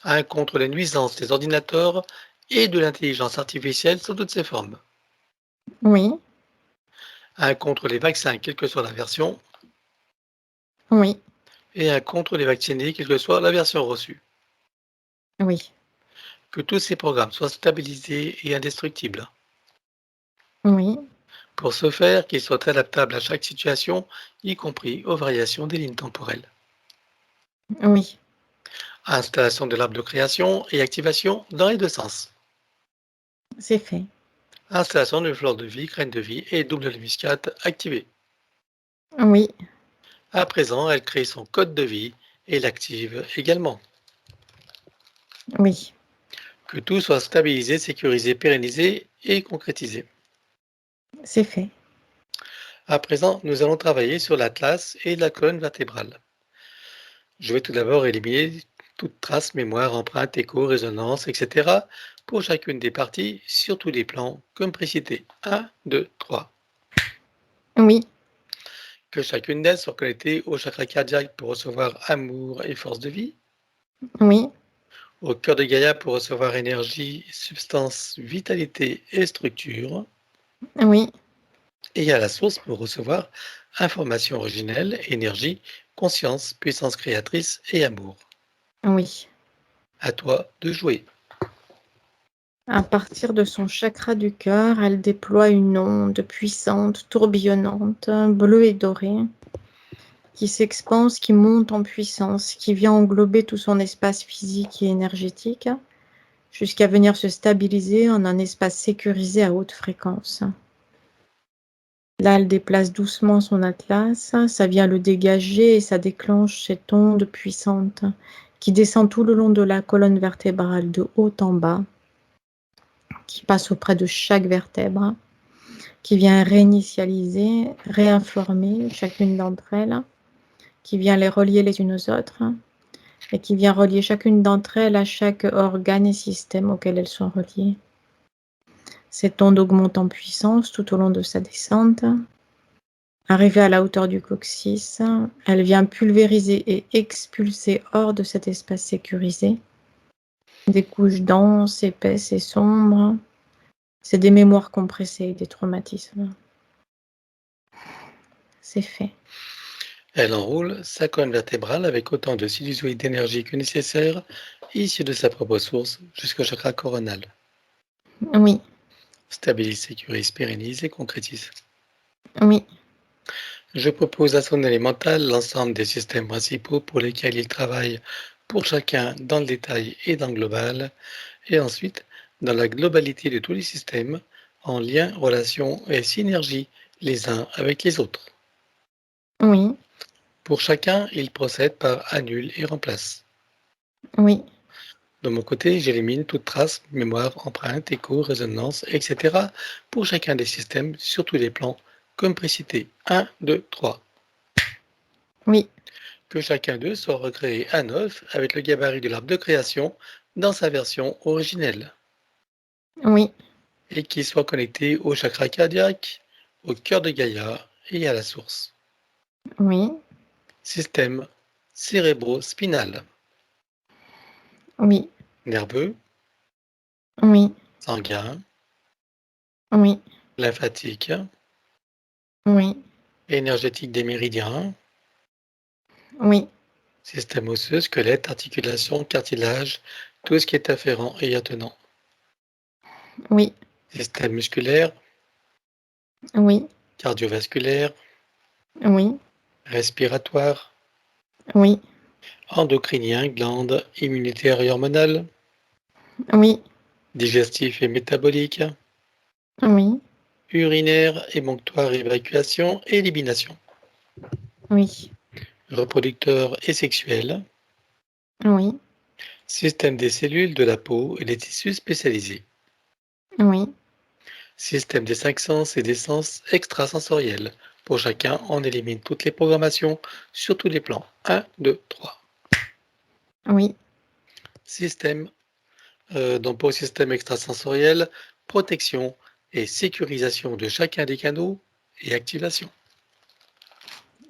1. Contre les nuisances des ordinateurs et de l'intelligence artificielle sous toutes ses formes. oui, 1. Contre les vaccins, quelle que soit la version. oui, Et 1. Contre les vaccinés, quelle que soit la version reçue. oui, Que tous ces programmes soient stabilisés et indestructibles. oui, Pour ce faire, qu'ils soient adaptables à chaque situation, y compris aux variations des lignes temporelles. oui, Installation de l'arbre de création et activation dans les deux sens. c'est fait. Installation de fleur de vie, graine de vie et double lémiscate activée. Oui, À présent, elle crée son code de vie et l'active également. oui, Que tout soit stabilisé, sécurisé, pérennisé et concrétisé. c'est fait. À présent, nous allons travailler sur l'atlas et la colonne vertébrale. Je vais tout d'abord éliminer toute trace, mémoire, empreinte, écho, résonance, etc. pour chacune des parties sur tous les plans, comme précité. 1, 2, 3. Oui, Que chacune d'elles soit connectée au chakra cardiaque pour recevoir amour et force de vie, Oui, au cœur de Gaïa pour recevoir énergie, substance, vitalité et structure, oui, et à la source pour recevoir information originelle, énergie, conscience, puissance créatrice et amour. oui. À toi de jouer. À partir de son chakra du cœur, elle déploie une onde puissante, tourbillonnante, bleue et dorée, qui s'expanse, qui monte en puissance, qui vient englober tout son espace physique et énergétique, jusqu'à venir se stabiliser en un espace sécurisé à haute fréquence. Là, elle déplace doucement son atlas, ça vient le dégager et ça déclenche cette onde puissante qui descend tout le long de la colonne vertébrale de haut en bas, qui passe auprès de chaque vertèbre, qui vient réinitialiser, réinformer chacune d'entre elles, qui vient les relier les unes aux autres et qui vient relier chacune d'entre elles à chaque organe et système auquel elles sont reliées. Cette onde augmente en puissance tout au long de sa descente. Arrivée à la hauteur du coccyx, elle vient pulvériser et expulser hors de cet espace sécurisé des couches denses, épaisses et sombres. C'est des mémoires compressées et des traumatismes. C'est fait. Elle enroule sa colonne vertébrale avec autant de sinusoïdes d'énergie que nécessaire, issus de sa propre source, jusqu'au chakra coronal. Oui, Stabilise, sécurise, pérennise et concrétise. oui, Je propose à son élémental l'ensemble des systèmes principaux pour lesquels il travaille pour chacun dans le détail et dans le global, et ensuite dans la globalité de tous les systèmes, en lien, relation et synergie les uns avec les autres. oui, Pour chacun, il procède par annule et remplace. oui, De mon côté, j'élimine toute trace, mémoire, empreinte, écho, résonance, etc. pour chacun des systèmes sur tous les plans, comme précité. 1, 2, 3. oui, Que chacun d'eux soit recréé à neuf avec le gabarit de l'arbre de création dans sa version originelle oui, et qu'il soit connecté au chakra cardiaque, au cœur de Gaïa et à la source. oui, Système cérébro-spinal, oui, nerveux, oui, sanguin, oui, lymphatique, oui, énergétique des méridiens, oui, système osseux, squelette, articulation, cartilage, tout ce qui est afférent et attenant. oui, Système musculaire, oui, cardiovasculaire, oui, respiratoire, oui, endocrinien, glandes, immunitaire et hormonale, oui, digestif et métabolique, oui, urinaire, émonctoire, évacuation et élimination, oui, reproducteur et sexuel, oui, système des cellules, de la peau et des tissus spécialisés, oui, système des cinq sens et des sens extrasensoriels. Pour chacun, on élimine toutes les programmations sur tous les plans. 1, 2, 3. oui, Système, donc pour le système extrasensoriel, protection et sécurisation de chacun des canaux et activation.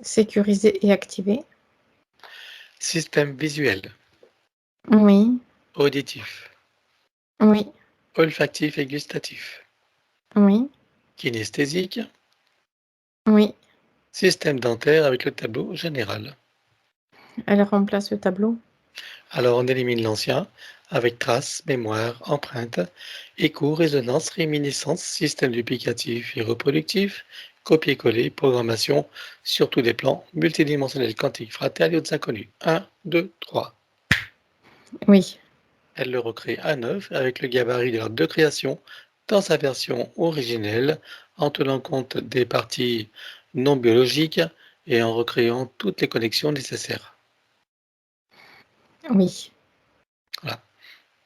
sécurisé et activé. Système visuel, Oui, auditif, oui, olfactif et gustatif, oui, kinesthésique, oui. système dentaire avec le tableau général. Elle remplace le tableau. Alors on élimine l'ancien avec traces, mémoire, empreinte, écho, résonance, réminiscence, système duplicatif et reproductif, copier-coller, programmation sur tous les plans, multidimensionnel, quantique, fraternel et autres inconnus. 1, 2, 3. Oui, Elle le recrée à neuf avec le gabarit de l'arbre de création dans sa version originelle en tenant compte des parties non biologiques et en recréant toutes les connexions nécessaires. oui. Voilà.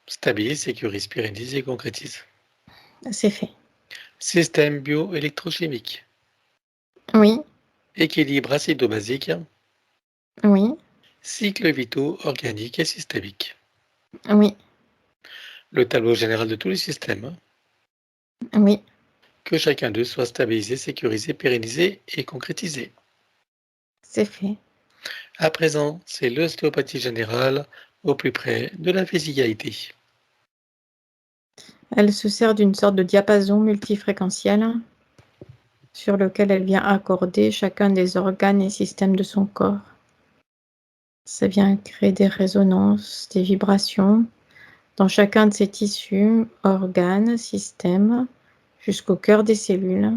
Stabilise, sécurise, pérennise et concrétise. C'est fait. Système bioélectrochimique. Oui, Équilibre acido-basique. oui, Cycles vitaux organiques et systémiques. oui, Le tableau général de tous les systèmes. oui, Que chacun d'eux soit stabilisé, sécurisé, pérennisé et concrétisé. C'est fait. À présent, c'est l'ostéopathie générale au plus près de la physicalité. Elle se sert d'une sorte de diapason multifréquentiel sur lequel elle vient accorder chacun des organes et systèmes de son corps. Ça vient créer des résonances, des vibrations dans chacun de ces tissus, organes, systèmes, jusqu'au cœur des cellules,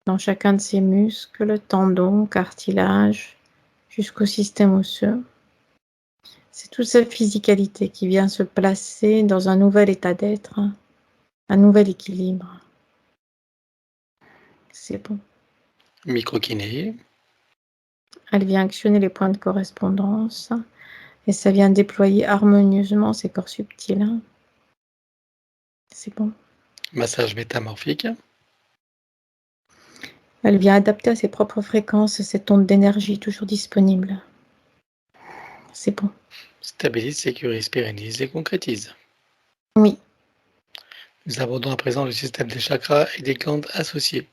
dans chacun de ces muscles, tendons, cartilages, jusqu'au système osseux. C'est toute cette physicalité qui vient se placer dans un nouvel état d'être, un nouvel équilibre. C'est bon. Microkiné, Elle vient actionner les points de correspondance et ça vient déployer harmonieusement ces corps subtils. C'est bon. massage métamorphique, Elle vient adapter à ses propres fréquences cette onde d'énergie toujours disponible. C'est bon. stabilise, sécurise, pérennise et concrétise. Oui, Nous abordons à présent le système des chakras et des glandes associées.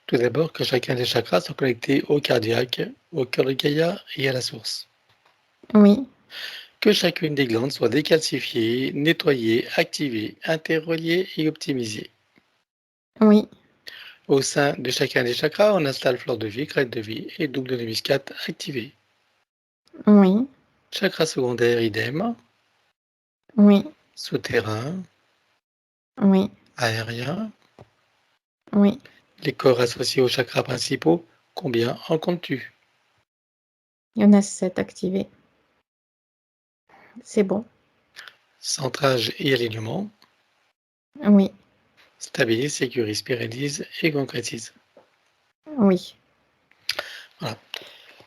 Tout d'abord, que chacun des chakras soit connecté au cardiaque, au cœur de Gaïa et à la source. oui, Que chacune des glandes soit décalcifiée, nettoyée, activée, interreliée et optimisée. oui, Au sein de chacun des chakras, on installe fleur de vie, crête de vie et double de muscade activée. oui, Chakra secondaire, idem. oui, Souterrain, oui, aérien. oui. Les corps associés aux chakras principaux, combien en comptes-tu? Il y en a 7 activés. C'est bon. Centrage et alignement. Oui, Stabilise, sécurise, pérennise et concrétise. oui. Voilà.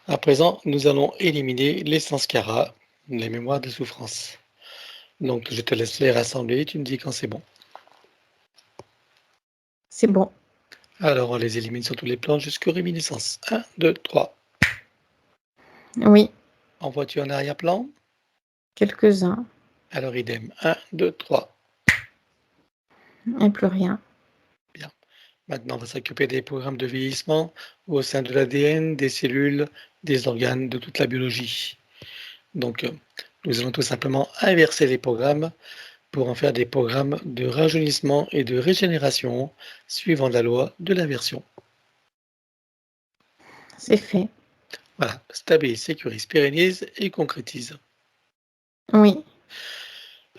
À présent, nous allons éliminer les sanskaras, les mémoires de souffrance. Donc, je te laisse les rassembler, tu me dis quand c'est bon. C'est bon. Alors, on les élimine sur tous les plans jusqu'aux réminiscences. 1, 2, 3. Oui, Envoies-tu en arrière-plan? quelques-uns. Alors, idem. 1, 2, 3. Et plus rien. Bien. Maintenant, on va s'occuper des programmes de vieillissement au sein de l'ADN, des cellules, des organes, de toute la biologie. Donc, nous allons tout simplement inverser les programmes pour en faire des programmes de rajeunissement et de régénération suivant la loi de l'inversion. C'est fait. Voilà, stabilise, sécurise, pérennise et concrétise. Oui,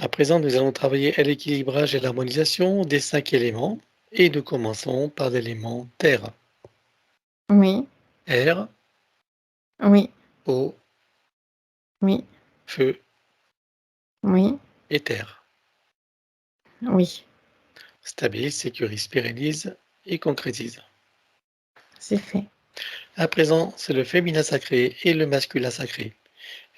À présent, nous allons travailler à l'équilibrage et l'harmonisation des 5 éléments et nous commençons par l'élément terre. oui, Air, oui, eau, oui, feu oui, et terre. oui. Stabilise, sécurise, pérennise et concrétise. C'est fait. À présent, c'est le féminin sacré et le masculin sacré.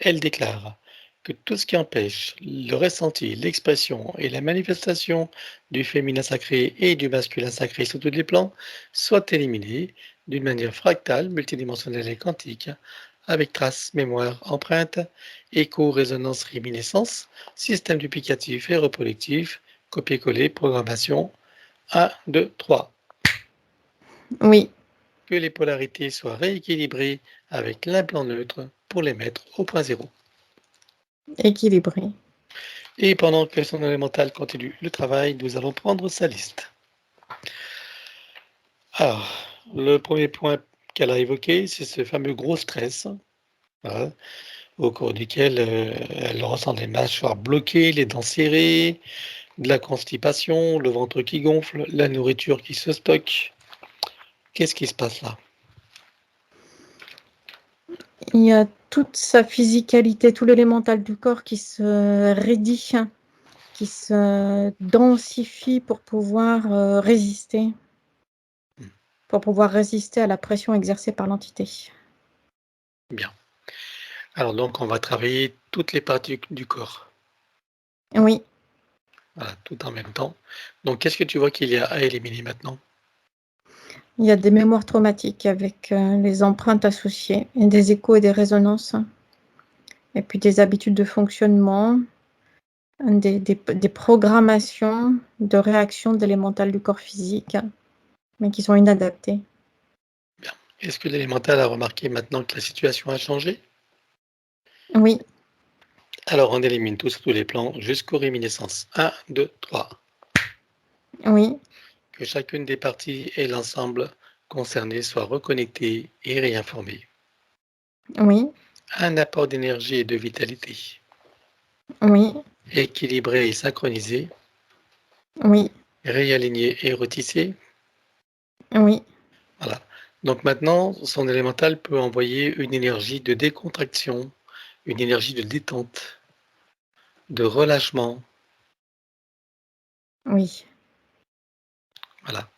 Elle déclare que tout ce qui empêche le ressenti, l'expression et la manifestation du féminin sacré et du masculin sacré sur tous les plans soit éliminé d'une manière fractale, multidimensionnelle et quantique, avec traces, mémoire, empreinte, écho, résonance, réminiscence, système duplicatif et reproductif, copier-coller, programmation. 1, 2, 3. Oui, Que les polarités soient rééquilibrées avec l'implant neutre pour les mettre au point zéro. équilibré. Et pendant que son élémental continue le travail, nous allons prendre sa liste. Alors, le premier point qu'elle a évoqué, c'est ce fameux gros stress, voilà, au cours duquel elle ressent des mâchoires bloquées, les dents serrées, de la constipation, le ventre qui gonfle, la nourriture qui se stocke. Qu'est-ce qui se passe là? Il y a toute sa physicalité, tout l'élémental du corps qui se raidit, qui se densifie pour pouvoir résister, à la pression exercée par l'entité. Bien. Alors donc, on va travailler toutes les parties du corps. Oui, Voilà, tout en même temps. Donc, qu'est-ce que tu vois qu'il y a à éliminer maintenant? il y a des mémoires traumatiques avec les empreintes associées, et des échos et des résonances, et puis des habitudes de fonctionnement, des programmations de réaction d'élémental du corps physique, mais qui sont inadaptées. Est-ce que l'élémental a remarqué maintenant que la situation a changé? Oui, Alors on élimine tout sur tous les plans jusqu'aux réminiscences. 1, 2, 3. oui, Que chacune des parties et l'ensemble concerné soient reconnectés et réinformés. oui, Un apport d'énergie et de vitalité, oui, équilibré et synchronisé, oui, réaligné et retissé. oui, Voilà. Donc maintenant, son élémental peut envoyer une énergie de décontraction, une énergie de détente, de relâchement. oui. Voilà.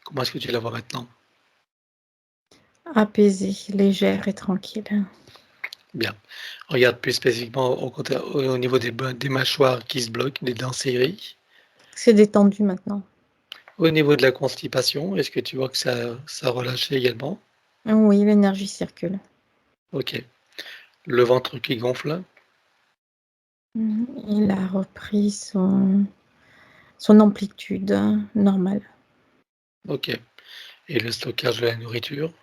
Comment est-ce que tu la vois maintenant? Apaisée, légère et tranquille. Bien. Regarde plus spécifiquement au niveau des mâchoires qui se bloquent, des dents serrées. C'est détendu maintenant. Au niveau de la constipation, est-ce que tu vois que ça relâche également? Oui, l'énergie circule. Ok. Le ventre qui gonfle. Il a repris son amplitude normale. Ok. Et le stockage de la nourriture.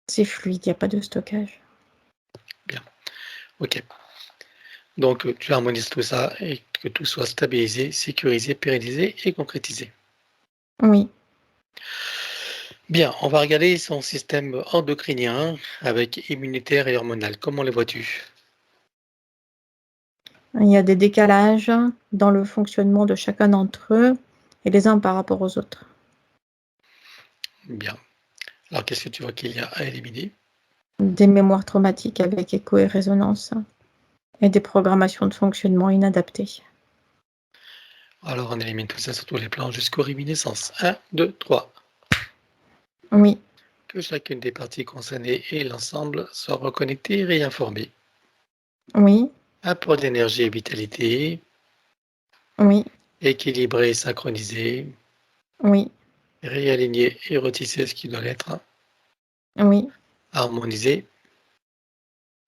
C'est fluide, il n'y a pas de stockage. Bien. Ok. Donc, tu harmonises tout ça et que tout soit stabilisé, sécurisé, pérennisé et concrétisé. Oui, Bien, on va regarder son système endocrinien avec immunitaire et hormonal. Comment les vois-tu? il y a des décalages dans le fonctionnement de chacun d'entre eux et les uns par rapport aux autres. Bien. Alors, qu'est-ce que tu vois qu'il y a à éliminer? Des mémoires traumatiques avec écho et résonance et des programmations de fonctionnement inadaptées. Alors, on élimine tout ça sur tous les plans jusqu'aux réminiscences. 1, 2, 3. Oui, Que chacune des parties concernées et l'ensemble soient reconnectés et réinformés. oui, Apport d'énergie et vitalité, oui, équilibré et synchronisé, oui, réaligné et retissé ce qui doit l'être, oui, harmonisé,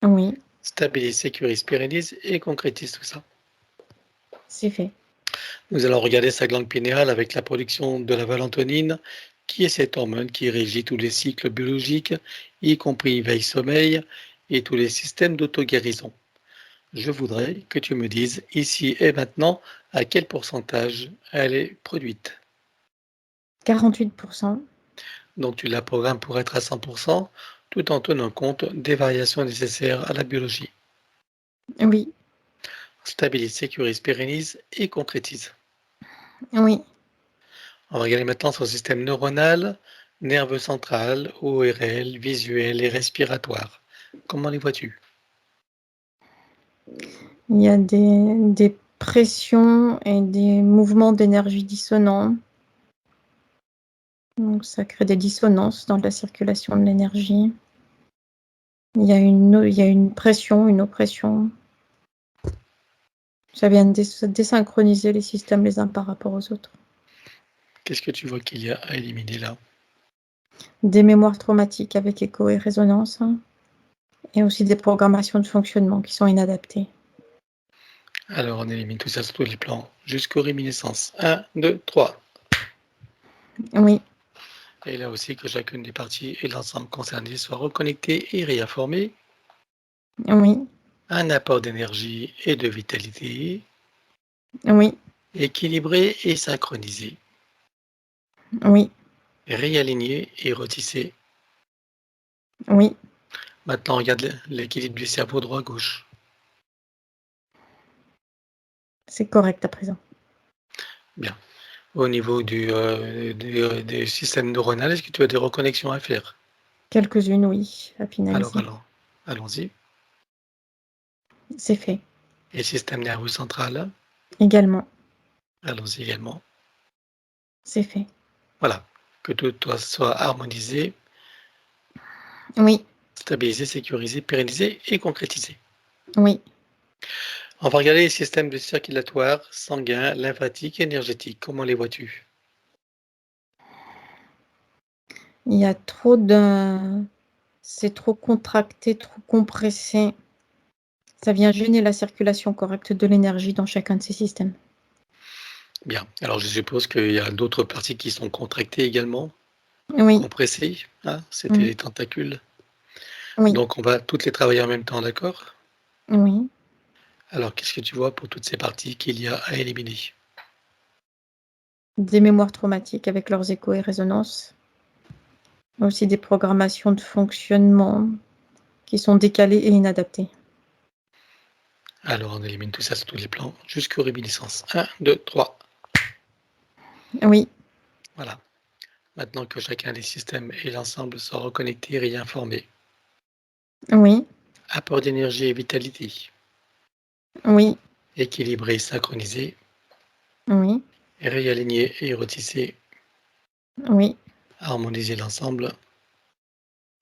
oui, stabilise, sécurise, pérennise et concrétise tout ça. c'est fait. Nous allons regarder sa glande pinéale avec la production de la valentonine, qui est cette hormone qui régit tous les cycles biologiques, y compris veille-sommeil et tous les systèmes d'auto-guérison. Je voudrais que tu me dises ici et maintenant à quel pourcentage elle est produite. 48%. Donc tu la programmes pour être à 100% tout en tenant compte des variations nécessaires à la biologie. Oui, Stabilise, sécurise, pérennise et concrétise. oui. On va regarder maintenant son système neuronal, nerveux central, ORL, visuel et respiratoire. Comment les vois-tu? Il y a des pressions et des mouvements d'énergie dissonants. Donc, ça crée des dissonances dans la circulation de l'énergie. Il y a une pression, une oppression. Ça vient de désynchroniser les systèmes les uns par rapport aux autres. Qu'est-ce que tu vois qu'il y a à éliminer là? Des mémoires traumatiques avec écho et résonance, et aussi des programmations de fonctionnement qui sont inadaptées. Alors on élimine tout ça sur tous les plans jusqu'aux réminiscences. 1, 2, 3. Oui, Et là aussi que chacune des parties et l'ensemble concerné soient reconnectés et réinformés. oui, Un apport d'énergie et de vitalité, oui, équilibré et synchronisé, oui, réaligné et retissé. oui, Maintenant, regarde l'équilibre du cerveau droit-gauche. c'est correct à présent. Bien. Au niveau du système neuronal, est-ce que tu as des reconnexions à faire? Quelques-unes, oui, à Alors, finaliser. allons-y. C'est fait. Et système nerveux central, Également, allons-y également. c'est fait. Voilà. Que tout soit harmonisé, Oui, stabilisé, sécurisé, pérennisé et concrétisé. oui. On va regarder les systèmes de circulatoire, sanguin, lymphatique, énergétique. Comment les vois-tu? Il y a trop de... C'est trop contracté, trop compressé. Ça vient gêner la circulation correcte de l'énergie dans chacun de ces systèmes. Bien. Alors, je suppose qu'il y a d'autres parties qui sont contractées également. Oui, compressées, hein, c'était mm, les tentacules. oui, Donc on va toutes les travailler en même temps, d'accord? oui. Alors qu'est-ce que tu vois pour toutes ces parties qu'il y a à éliminer? Des mémoires traumatiques avec leurs échos et résonances. Aussi des programmations de fonctionnement qui sont décalées et inadaptées. Alors on élimine tout ça sur tous les plans jusqu'aux réminiscences. 1, 2, 3. Oui, Voilà. Maintenant que chacun des systèmes et l'ensemble sont reconnectés et réinformés. oui, Apport d'énergie et vitalité. oui, Équilibré, synchronisé, oui, réaligné et retissé. oui, Harmoniser l'ensemble.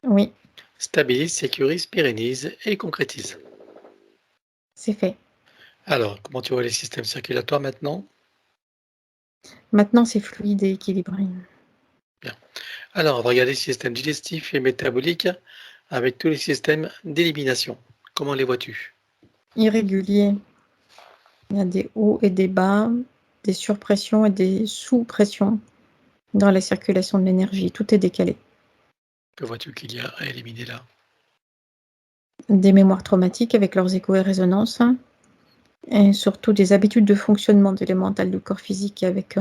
oui, Stabilise, sécurise, pérennise et concrétise. c'est fait. Alors, comment tu vois les systèmes circulatoires maintenant? Maintenant, c'est fluide et équilibré. Bien. Alors, on va regarder le système digestif et métabolique avec tous les systèmes d'élimination. Comment les vois-tu? Irrégulier. Il y a des hauts et des bas, des surpressions et des sous-pressions dans la circulation de l'énergie. Tout est décalé. Que vois-tu qu'il y a à éliminer là? Des mémoires traumatiques avec leurs échos et résonances, et surtout des habitudes de fonctionnement d'élémental du corps physique avec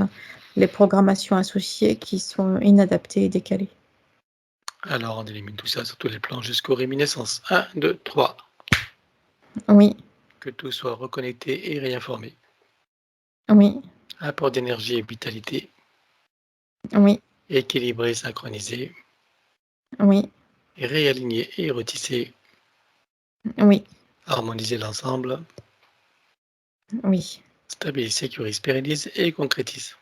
les programmations associées qui sont inadaptées et décalées. Alors, on élimine tout ça sur tous les plans jusqu'aux réminiscences. 1, 2, 3. Oui, Que tout soit reconnecté et réinformé. oui, Apport d'énergie et vitalité. oui, Équilibré, synchronisé. oui, Réaligné et retissé. oui, Harmoniser l'ensemble. oui, Stabilise, sécurise, pérennise et concrétise.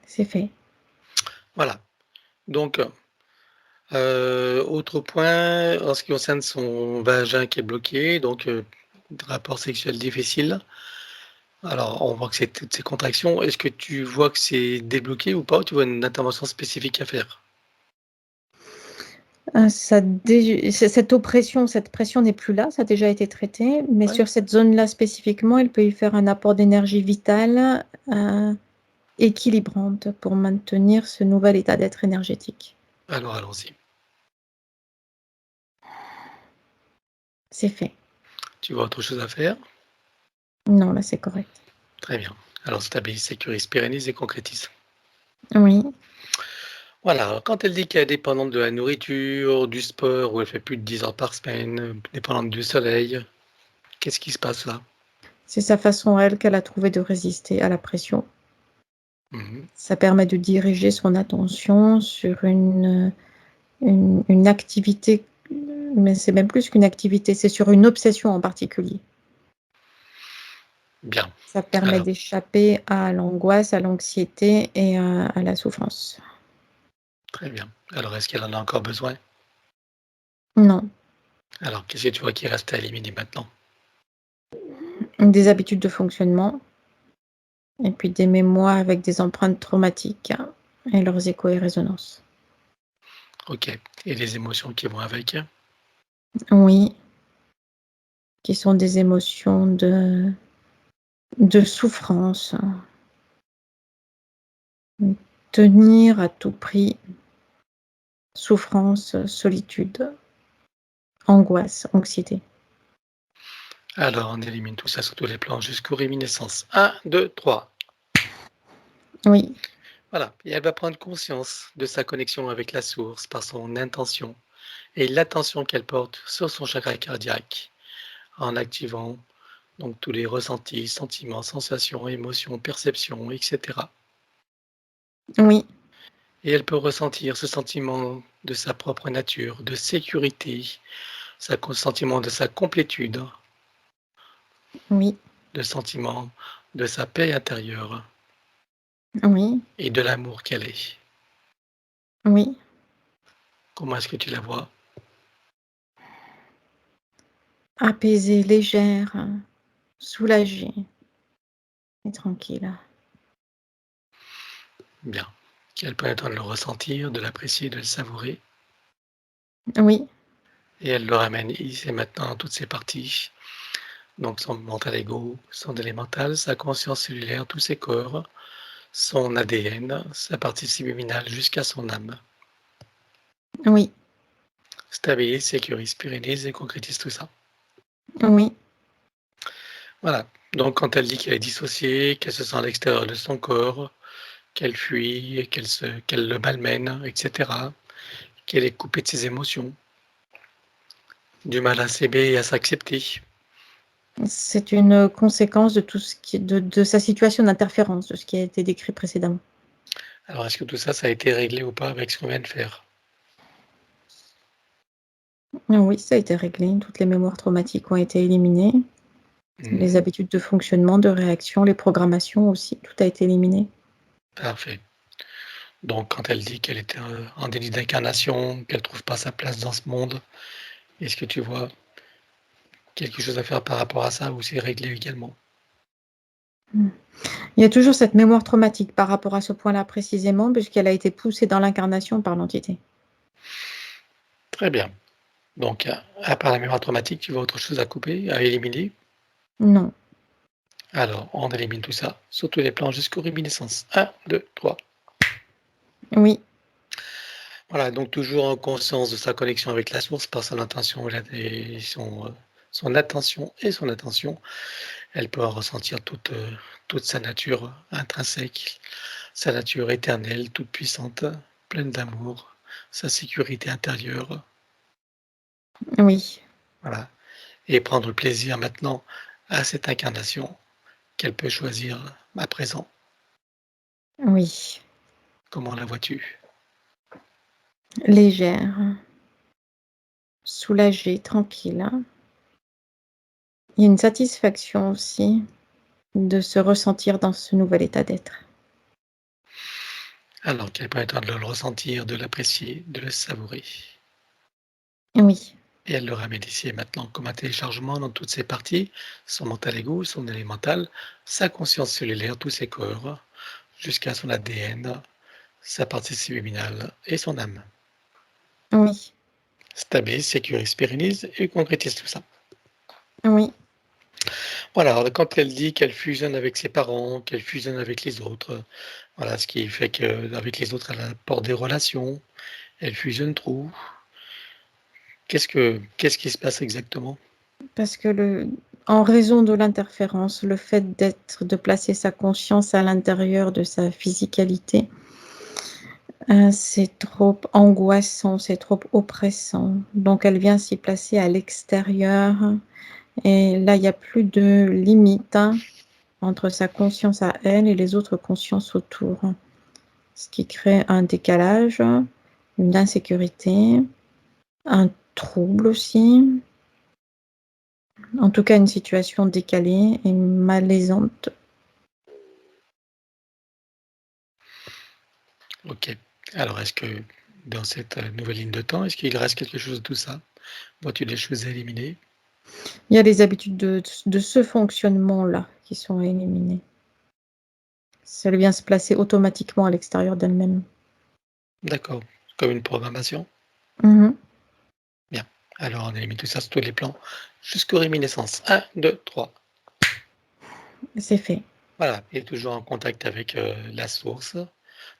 c'est fait. Voilà. Donc, autre point, en ce qui concerne son vagin qui est bloqué, donc rapport sexuel difficile. Alors, on voit que c'est toutes ces contractions. Est-ce que tu vois que c'est débloqué ou pas? Ou tu vois une intervention spécifique à faire? Cette pression n'est plus là, ça a déjà été traité, mais Ouais. sur cette zone-là spécifiquement, il peut y faire un apport d'énergie vitale équilibrante pour maintenir ce nouvel état d'être énergétique. Alors, allons-y. C'est fait. Tu vois autre chose à faire? Non, là, c'est correct. Très bien. Alors, stabilise, sécurise, pérennise et concrétise. Oui. Voilà, alors quand elle dit qu'elle est dépendante de la nourriture, du sport, ou elle fait plus de 10 heures par semaine, dépendante du soleil, qu'est-ce qui se passe là? C'est sa façon, elle, qu'elle a trouvé de résister à la pression. Mhm. Ça permet de diriger son attention sur une activité, mais c'est même plus qu'une activité, c'est sur une obsession en particulier. Bien. Ça permet Alors, d'échapper à l'angoisse, à l'anxiété et à la souffrance. très bien. Alors, est-ce qu'elle en a encore besoin? Non. Alors, qu'est-ce que tu vois qui reste à éliminer maintenant? Des habitudes de fonctionnement et puis des mémoires avec des empreintes traumatiques et leurs échos et résonances. Ok. Et les émotions qui vont avec? Oui, qui sont des émotions de souffrance, tenir à tout prix, souffrance, solitude, angoisse, anxiété. Alors, on élimine tout ça sur tous les plans jusqu'aux réminiscences. 1, 2, 3. Oui, Voilà. Et elle va prendre conscience de sa connexion avec la source par son intention et l'attention qu'elle porte sur son chakra cardiaque en activant donc tous les ressentis, sentiments, sensations, émotions, perceptions, etc. oui, Et elle peut ressentir ce sentiment de sa propre nature, de sécurité, sentiment de sa complétude, oui, le sentiment de sa paix intérieure oui, et de l'amour qu'elle est. oui. Comment est-ce que tu la vois? Apaisée, légère, soulagée et tranquille. Bien. Qu'elle prenne le temps de le ressentir, de l'apprécier, de le savourer. Oui, Et elle le ramène ici et maintenant dans toutes ses parties. Donc son mental ego, son élémental, sa conscience cellulaire, tous ses corps, son ADN, sa partie subliminale jusqu'à son âme. Oui. Stabilise, sécurise, pérennise et concrétise tout ça. Oui. Voilà. Donc, quand elle dit qu'elle est dissociée, qu'elle se sent à l'extérieur de son corps, qu'elle fuit, qu'elle le malmène, etc., qu'elle est coupée de ses émotions, du mal à s'aimer et à s'accepter. C'est une conséquence de tout ce qui de sa situation d'interférence, de ce qui a été décrit précédemment. Alors, est-ce que tout ça, ça a été réglé ou pas avec ce qu'on vient de faire? Oui, ça a été réglé. Toutes les mémoires traumatiques ont été éliminées. Les habitudes de fonctionnement, de réaction, les programmations aussi, tout a été éliminé. Parfait. Donc, quand elle dit qu'elle était en déni d'incarnation, qu'elle ne trouve pas sa place dans ce monde, est-ce que tu vois quelque chose à faire par rapport à ça ou c'est réglé également? Il y a toujours cette mémoire traumatique par rapport à ce point-là précisément, puisqu'elle a été poussée dans l'incarnation par l'entité. Très bien. Donc, à part la mémoire traumatique, tu vois autre chose à couper, à éliminer? Non. Alors, on élimine tout ça, sur tous les plans jusqu'aux réminiscences. 1, 2, 3. Oui. Voilà, donc toujours en conscience de sa connexion avec la source par son intention et son attention et son attention, elle peut en ressentir toute sa nature intrinsèque, sa nature éternelle, toute puissante, pleine d'amour, sa sécurité intérieure. Oui. Voilà. Et prendre plaisir maintenant à cette incarnation qu'elle peut choisir à présent. Oui. Comment la vois-tu? Légère, soulagée, tranquille. Il y a une satisfaction aussi de se ressentir dans ce nouvel état d'être. Alors qu'elle permettra de le ressentir, de l'apprécier, de le savourer. Oui. Et elle le ramène ici et maintenant comme un téléchargement dans toutes ses parties, son mental ego, son élémental, sa conscience cellulaire, tous ses corps, jusqu'à son ADN, sa partie subliminale et son âme. Oui. Stabilise, sécurise, pérennise et concrétise tout ça. Oui. Voilà, alors quand elle dit qu'elle fusionne avec ses parents, qu'elle fusionne avec les autres, voilà, ce qui fait qu'avec les autres, elle apporte des relations, elle fusionne trop. Qu'est-ce qui se passe exactement? Parce que en raison de l'interférence, le fait de placer sa conscience à l'intérieur de sa physicalité, c'est trop angoissant, c'est trop oppressant. Donc elle vient s'y placer à l'extérieur et là, il n'y a plus de limite entre sa conscience à elle et les autres consciences autour. Ce qui crée un décalage, une insécurité, un trouble aussi. En tout cas, une situation décalée et malaisante. Ok. Alors, est-ce que dans cette nouvelle ligne de temps, est-ce qu'il reste quelque chose de tout ça? Vois-tu des choses à éliminer? Il y a les habitudes de ce fonctionnement-là qui sont éliminées. Elle vient se placer automatiquement à l'extérieur d'elle-même. D'accord. Comme une programmation? Mhm. Bien. Alors, on élimine tout ça sur tous les plans jusqu'aux réminiscences. 1, 2, 3. C'est fait. Voilà. Et toujours en contact avec la source,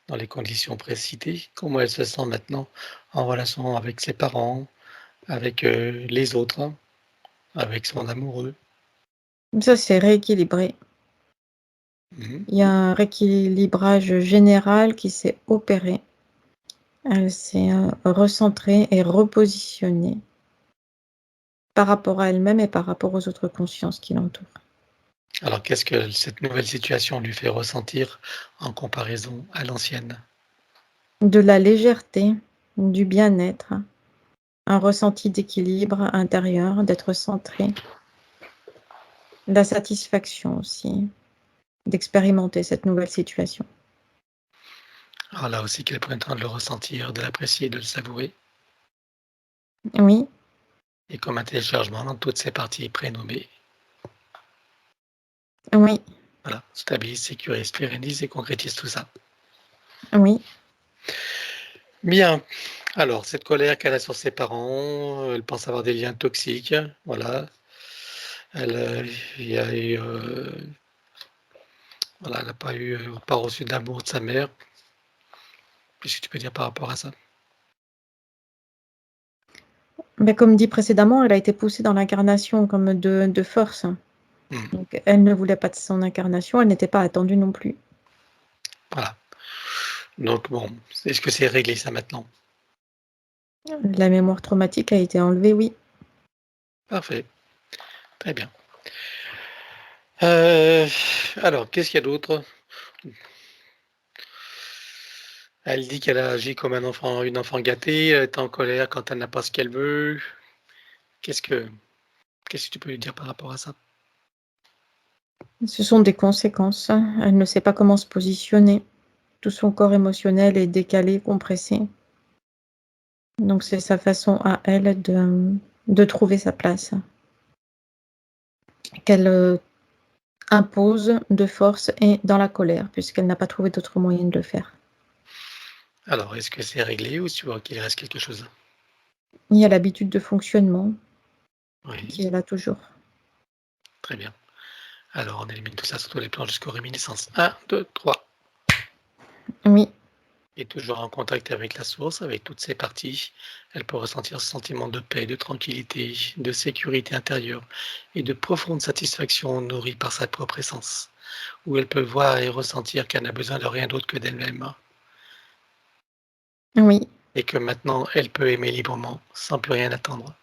dans les conditions précitées. Comment elle se sent maintenant en relation avec ses parents, avec les autres, avec son amoureux. Ça, c'est rééquilibré. Mhm. Il y a un rééquilibrage général qui s'est opéré. Elle s'est recentrée et repositionnée par rapport à elle-même et par rapport aux autres consciences qui l'entourent. Alors, qu'est-ce que cette nouvelle situation lui fait ressentir en comparaison à l'ancienne? De la légèreté, du bien-être, un ressenti d'équilibre intérieur, d'être centré, la satisfaction aussi d'expérimenter cette nouvelle situation. Alors là aussi, qu'elle prenne le temps de le ressentir, de l'apprécier, de le savourer, Oui, et comme un téléchargement dans toutes ses parties prénommées. oui, Voilà, stabilise, sécurise, pérennise et concrétise tout ça. oui, Bien. Alors, cette colère qu'elle a sur ses parents, elle pense avoir des liens toxiques, voilà. Elle, il y a eu, Voilà, elle n'a pas reçu d'amour de sa mère. Qu'est-ce que tu peux dire par rapport à ça? Mais comme dit précédemment, elle a été poussée dans l'incarnation comme de force. Mmh. Donc, elle ne voulait pas de son incarnation, elle n'était pas attendue non plus. Voilà. Donc bon, est-ce que c'est réglé ça maintenant? La mémoire traumatique a été enlevée, oui. Parfait, très bien. Heu, alors qu'est-ce qu'il y a d'autre? Elle dit qu'elle a agi comme une enfant gâtée, elle est en colère quand elle n'a pas ce qu'elle veut. Qu'est-ce que qu'est-ce que tu peux lui dire par rapport à ça? Ce sont des conséquences. Elle ne sait pas comment se positionner. Tout son corps émotionnel est décalé, compressé. Donc c'est sa façon à elle de trouver sa place. Qu'elle impose de force et dans la colère, puisqu'elle n'a pas trouvé d'autre moyen de le faire. Alors, est-ce que c'est réglé ou tu vois qu'il reste quelque chose? Il y a l'habitude de fonctionnement Oui, qui est là toujours. très bien. Alors, on élimine tout ça sur tous les plans jusqu'aux réminiscences. 1, 2, 3. Oui, Et toujours en contact avec la source, avec toutes ses parties, elle peut ressentir ce sentiment de paix, de tranquillité, de sécurité intérieure et de profonde satisfaction nourrie par sa propre essence, où elle peut voir et ressentir qu'elle n'a besoin de rien d'autre que d'elle-même oui, et que maintenant elle peut aimer librement sans plus rien attendre.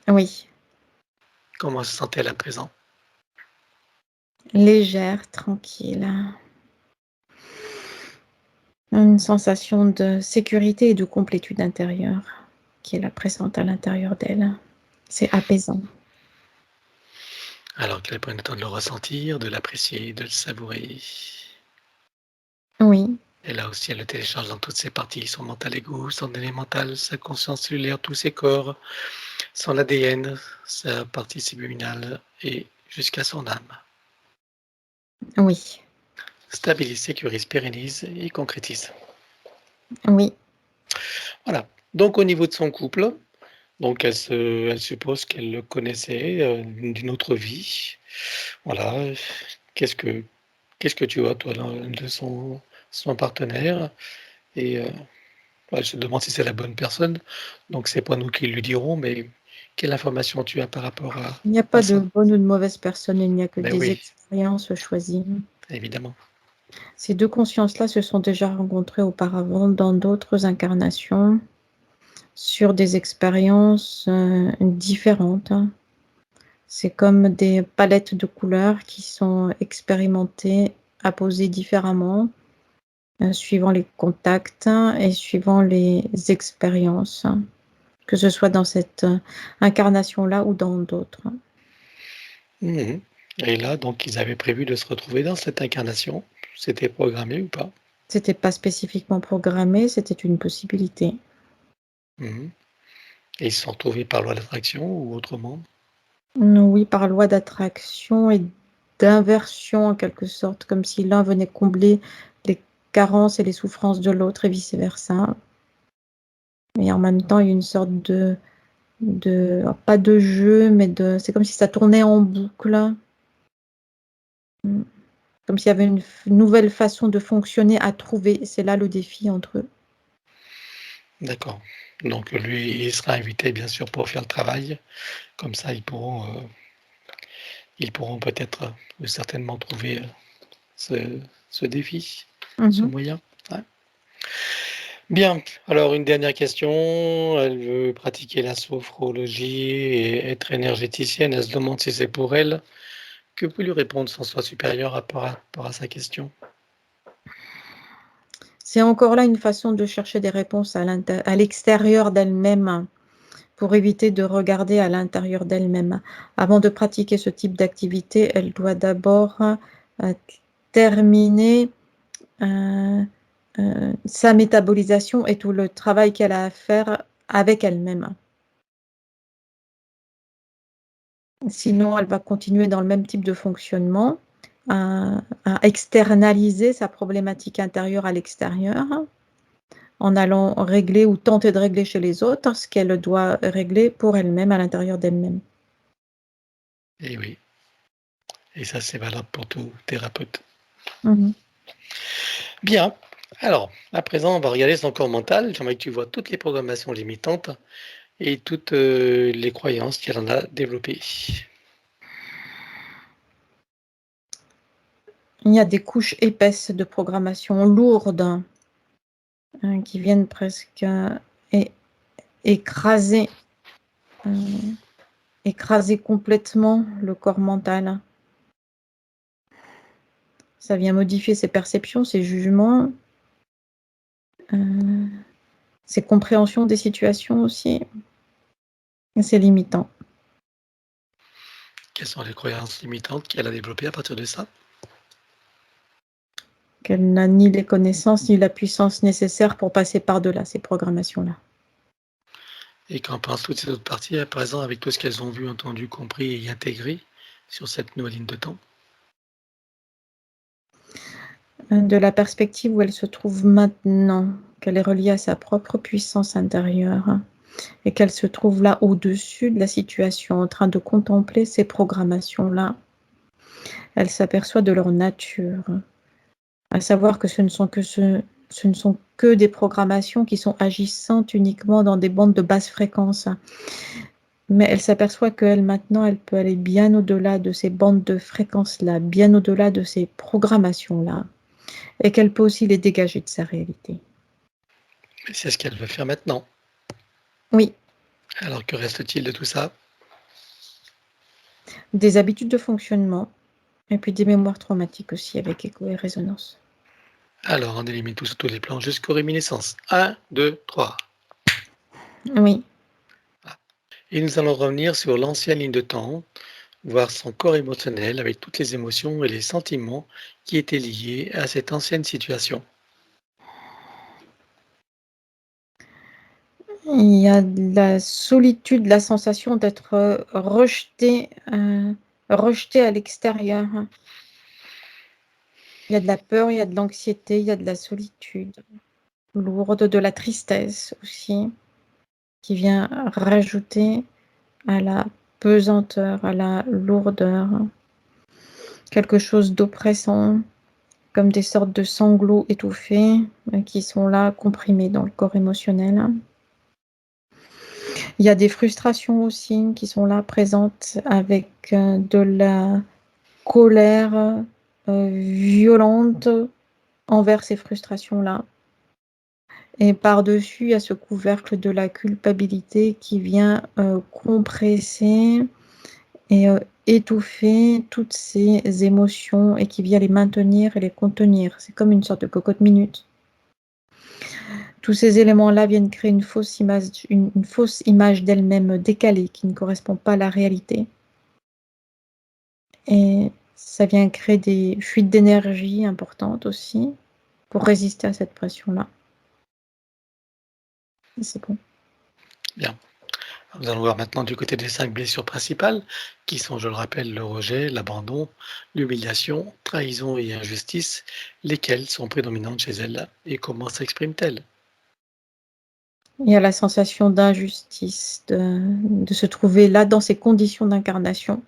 oui. Comment se sent-elle à présent? Légère, tranquille. Une sensation de sécurité et de complétude intérieure qui est là présente à l'intérieur d'elle. C'est apaisant. Alors qu'elle prenne le temps de le ressentir, de l'apprécier, de le savourer. Oui, Et là aussi, elle le télécharge dans toutes ses parties, son mental égo, son données mentale, sa conscience cellulaire, tous ses corps, son ADN, sa partie subliminale et jusqu'à son âme. oui, Stabilise, sécurise, pérennise et concrétise. oui, Voilà. Donc au niveau de son couple, donc elle suppose qu'elle le connaissait, d'une autre vie. Voilà, qu'est-ce que qu'est-ce que tu vois toi de son partenaire? Et ouais, je te demande si c'est la bonne personne, donc c'est pas nous qui lui dirons, mais quelle information tu as par rapport il n'y a pas à de ça? bonne ou de mauvaise personne, il n'y a que Ben des oui, expériences choisies. évidemment. Ces deux consciences-là se sont déjà rencontrées auparavant dans d'autres incarnations, sur des expériences différentes. C'est comme des palettes de couleurs qui sont expérimentées, apposées différemment, suivant les contacts et suivant les expériences, que ce soit dans cette incarnation-là ou dans d'autres. Mmh. Et là, donc ils avaient prévu de se retrouver dans cette incarnation. C'était programmé ou pas? C'était pas spécifiquement programmé, c'était une possibilité. Mmh. Et ils se sont retrouvés par loi d'attraction ou autrement? Oui, par loi d'attraction et d'inversion en quelque sorte, comme si l'un venait combler les carences et les souffrances de l'autre et vice versa. Et en même temps, il y a une sorte alors pas de jeu, mais c'est comme si ça tournait en boucle. Mm. Comme s'il y avait une nouvelle façon de fonctionner à trouver. C'est là le défi entre eux. D'accord. Donc lui, il sera invité bien sûr pour faire le travail. Comme ça, ils pourront peut-être, certainement trouver, ce ce défi, ce Mhm. moyen. Ouais. Bien, alors une dernière question. Elle veut pratiquer la sophrologie et être énergéticienne. Elle se demande si c'est pour elle. Que peut lui répondre son soi supérieur rapport à sa question? C'est encore là une façon de chercher des réponses à l'extérieur d'elle-même pour éviter de regarder à l'intérieur d'elle-même. Avant de pratiquer ce type d'activité, elle doit d'abord terminer sa métabolisation et tout le travail qu'elle a à faire avec elle-même. Sinon, elle va continuer dans le même type de fonctionnement, à externaliser sa problématique intérieure à l'extérieur, en allant régler ou tenter de régler chez les autres ce qu'elle doit régler pour elle-même à l'intérieur d'elle-même. Eh oui, Et ça, c'est valable pour tout thérapeute. Mhm. Bien. Alors, à présent, on va regarder son corps mental. J'aimerais que tu vois toutes les programmations limitantes et toutes les croyances qu'elle en a développées. Il y a des couches épaisses de programmation lourdes qui viennent presque écraser complètement le corps mental. Ça vient modifier ses perceptions, ses jugements, ses compréhensions des situations aussi. C'est limitant. Quelles sont les croyances limitantes qu'elle a développées à partir de ça? Qu'elle n'a ni les connaissances ni la puissance nécessaire pour passer par-delà ces programmations-là. Et qu'en pensent toutes ces autres parties à présent avec tout ce qu'elles ont vu, entendu, compris et intégré sur cette nouvelle ligne de temps? De la perspective où elle se trouve maintenant, qu'elle est reliée à sa propre puissance intérieure et qu'elle se trouve là au-dessus de la situation, en train de contempler ces programmations-là, elle s'aperçoit de leur nature, à savoir que ce ne sont que des programmations qui sont agissantes uniquement dans des bandes de basse fréquence. Mais elle s'aperçoit qu'elle, maintenant, elle peut aller bien au-delà de ces bandes de fréquences-là, bien au-delà de ces programmations-là, et qu'elle peut aussi les dégager de sa réalité. Mais c'est ce qu'elle veut faire maintenant. Oui. Alors que reste-t-il de tout ça? Des habitudes de fonctionnement, et puis des mémoires traumatiques aussi, avec écho et résonance. Alors, on élimine tout sur tous les plans jusqu'aux réminiscences. 1, 2, 3. Oui. Et nous allons revenir sur l'ancienne ligne de temps, voir son corps émotionnel avec toutes les émotions et les sentiments qui étaient liés à cette ancienne situation. Il y a de la solitude, la sensation d'être rejeté à l'extérieur. Il y a de la peur, il y a de l'anxiété, il y a de la solitude lourde, de la tristesse aussi, qui vient rajouter à la pesanteur, à la lourdeur, quelque chose d'oppressant, comme des sortes de sanglots étouffés qui sont là, comprimés dans le corps émotionnel. Il y a des frustrations aussi qui sont là, présentes, avec de la colère violente envers ces frustrations-là. Et par-dessus, il y a ce couvercle de la culpabilité qui vient compresser et étouffer toutes ces émotions et qui vient les maintenir et les contenir. C'est comme une sorte de cocotte minute. Tous ces éléments-là viennent créer une fausse image d'elle-même décalée qui ne correspond pas à la réalité. Et ça vient créer des fuites d'énergie importantes aussi pour résister à cette pression-là. C'est bon. Bien. Nous allons voir maintenant du côté des 5 blessures principales, qui sont, je le rappelle, le rejet, l'abandon, l'humiliation, trahison et injustice, lesquelles sont prédominantes chez elle et comment s'expriment-elles? Il y a la sensation d'injustice, de se trouver là dans ces conditions d'incarnation,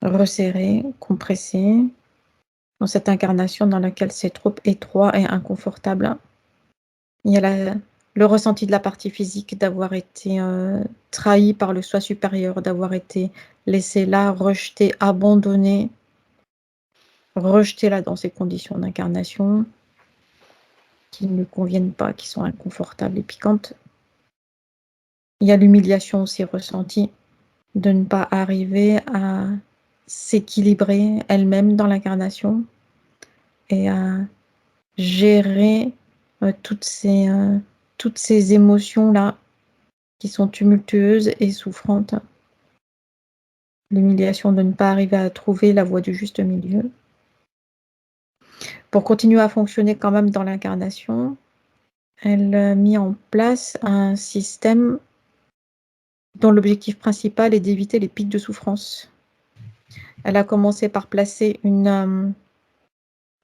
resserrée, compressée, dans cette incarnation dans laquelle c'est trop étroit et inconfortable. Il y a le ressenti de la partie physique d'avoir été trahi par le soi supérieur, d'avoir été laissé là, rejeté, abandonné, rejeté là dans ces conditions d'incarnation qui ne lui conviennent pas, qui sont inconfortables et piquantes. Il y a l'humiliation aussi ressentie de ne pas arriver à s'équilibrer elle-même dans l'incarnation et à gérer toutes ces émotions-là qui sont tumultueuses et souffrantes. L'humiliation de ne pas arriver à trouver la voie du juste milieu. Pour continuer à fonctionner quand même dans l'incarnation, elle a mis en place un système dont l'objectif principal est d'éviter les pics de souffrance. Elle a commencé par placer une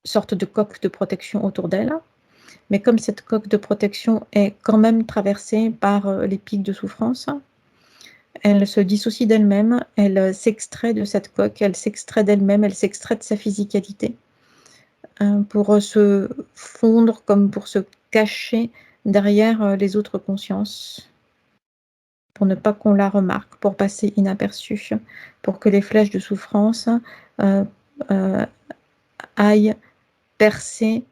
sorte de coque de protection autour d'elle, mais comme cette coque de protection est quand même traversée par les pics de souffrance, elle se dissocie d'elle-même, elle s'extrait de cette coque, elle s'extrait d'elle-même, elle s'extrait de sa physicalité pour se fondre comme pour se cacher derrière les autres consciences, pour ne pas qu'on la remarque, pour passer inaperçue, pour que les flèches de souffrance aillent percer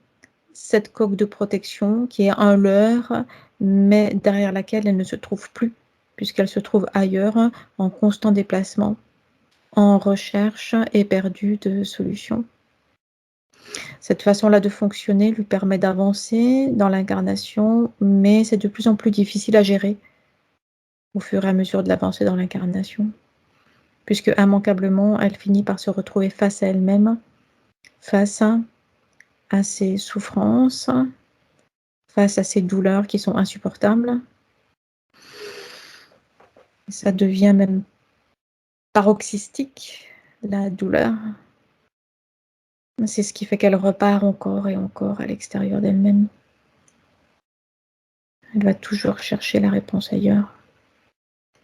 cette coque de protection qui est un leurre, mais derrière laquelle elle ne se trouve plus, puisqu'elle se trouve ailleurs, en constant déplacement, en recherche éperdue de solutions. Cette façon-là de fonctionner lui permet d'avancer dans l'incarnation, mais c'est de plus en plus difficile à gérer au fur et à mesure de l'avancée dans l'incarnation, puisque immanquablement, elle finit par se retrouver face à elle-même, face à ses souffrances, face à ces douleurs qui sont insupportables. Ça devient même paroxystique, la douleur. C'est ce qui fait qu'elle repart encore et encore à l'extérieur d'elle-même. Elle va toujours chercher la réponse ailleurs.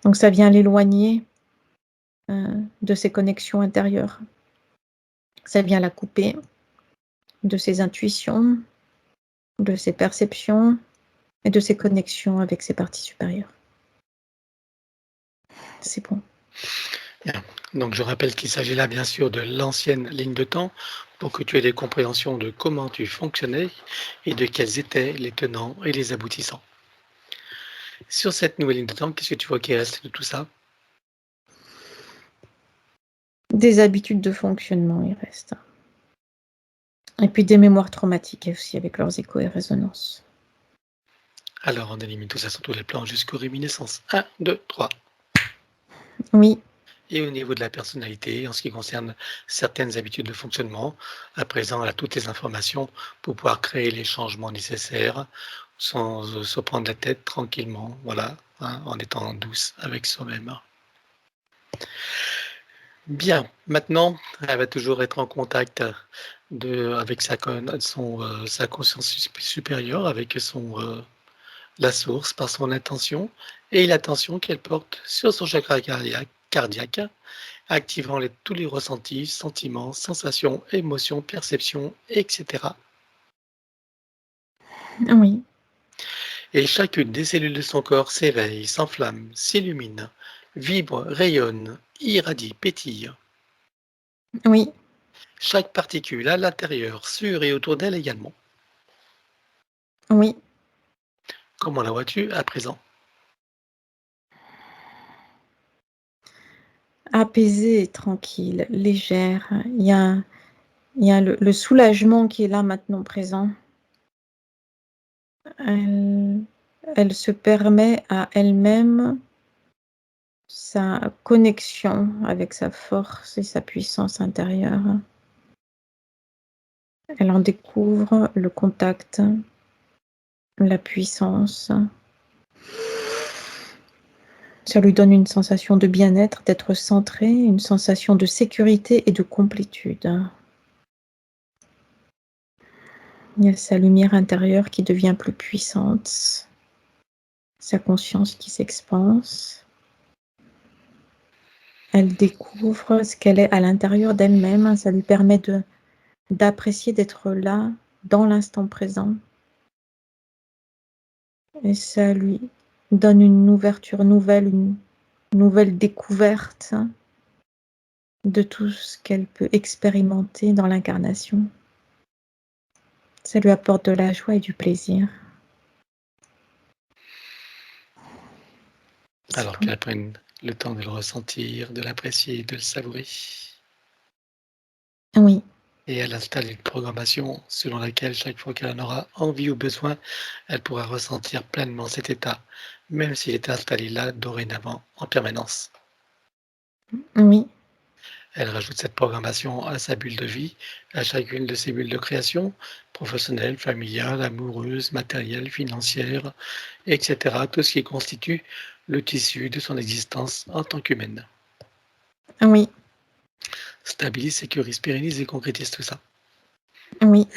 Donc ça vient l'éloigner de ses connexions intérieures. Ça vient la couper de ses intuitions, de ses perceptions et de ses connexions avec ses parties supérieures. C'est bon. Bien. Donc je rappelle qu'il s'agit là bien sûr de l'ancienne ligne de temps pour que tu aies des compréhensions de comment tu fonctionnais et de quels étaient les tenants et les aboutissants. Sur cette nouvelle ligne de temps, qu'est-ce que tu vois qui reste de tout ça? Des habitudes de fonctionnement, il reste. Et puis des mémoires traumatiques aussi avec leurs échos et résonances. Alors on élimine tout ça sur tous les plans jusqu'aux réminiscences. 1, 2, 3. Oui. Et au niveau de la personnalité, en ce qui concerne certaines habitudes de fonctionnement, à présent, elle a toutes les informations pour pouvoir créer les changements nécessaires sans se prendre la tête tranquillement, voilà, hein, en étant douce avec soi-même. Bien, maintenant, elle va toujours être en contact avec sa conscience supérieure, avec la source par son intention et l'attention qu'elle porte sur son chakra cardiaque, activant tous les ressentis, sentiments, sensations, émotions, perceptions, etc. Oui. Et chacune des cellules de son corps s'éveille, s'enflamme, s'illumine, vibre, rayonne, irradie, pétille. Oui. Chaque particule à l'intérieur, sur et autour d'elle également. Oui. Comment la vois-tu à présent? Apaisée, tranquille, légère. Il y a le soulagement qui est là maintenant présent. Elle se permet à elle-même sa connexion avec sa force et sa puissance intérieure. Elle en découvre le contact, la puissance. Ça lui donne une sensation de bien-être, d'être centré, une sensation de sécurité et de complétude. Il y a sa lumière intérieure qui devient plus puissante, sa conscience qui s'expanse. Elle découvre ce qu'elle est à l'intérieur d'elle-même. Ça lui permet d'apprécier d'être là, dans l'instant présent. Et ça lui donne une ouverture nouvelle, une nouvelle découverte de tout ce qu'elle peut expérimenter dans l'incarnation. Ça lui apporte de la joie et du plaisir. Alors qu'elle prenne le temps de le ressentir, de l'apprécier, de le savourer. Oui. Et elle installe une programmation selon laquelle chaque fois qu'elle en aura envie ou besoin, elle pourra ressentir pleinement cet état, même s'il est installé là dorénavant en permanence. Oui. Elle rajoute cette programmation à sa bulle de vie, à chacune de ses bulles de création, professionnelle, familiale, amoureuse, matérielle, financière, etc. Tout ce qui constitue le tissu de son existence en tant qu'humaine. Oui. Stabilise, sécurise, pérennise et concrétise tout ça. Oui.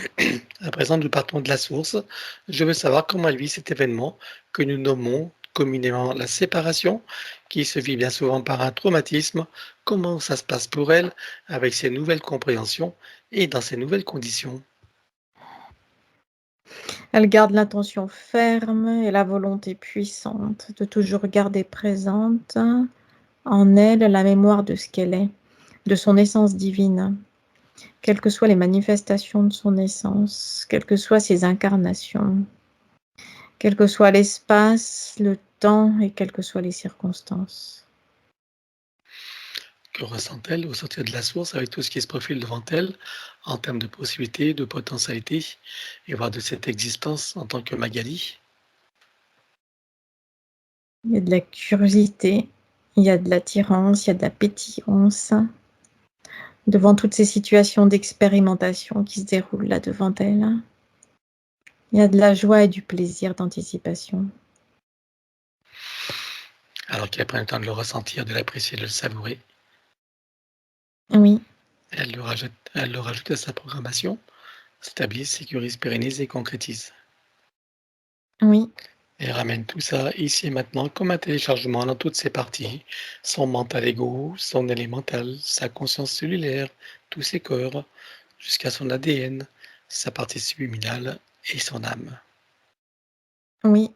À présent, nous partons de la source. Je veux savoir comment elle vit cet événement que nous nommons communément la séparation, qui se vit bien souvent par un traumatisme. Comment ça se passe pour elle avec ces nouvelles compréhensions et dans ces nouvelles conditions? Elle garde l'intention ferme et la volonté puissante de toujours garder présente en elle la mémoire de ce qu'elle est, de son essence divine, quelles que soient les manifestations de son essence, quelles que soient ses incarnations, quel que soit l'espace, le temps et quelles que soient les circonstances. Que ressent-elle au sortir de la source avec tout ce qui se profile devant elle en termes de possibilités, de potentialités et voire de cette existence en tant que Magali? Il y a de la curiosité, il y a de l'attirance, il y a de la pétillance devant toutes ces situations d'expérimentation qui se déroulent là devant elle. Il y a de la joie et du plaisir d'anticipation. Alors qu'elle prend le temps de le ressentir, de l'apprécier, de le savourer, Oui, elle le rajoute à sa programmation, stabilise, sécurise, pérennise et concrétise. oui, Et ramène tout ça ici et maintenant comme un téléchargement dans toutes ses parties, son mental égo, son élémental, sa conscience cellulaire, tous ses corps, jusqu'à son ADN, sa partie subliminale et son âme. oui,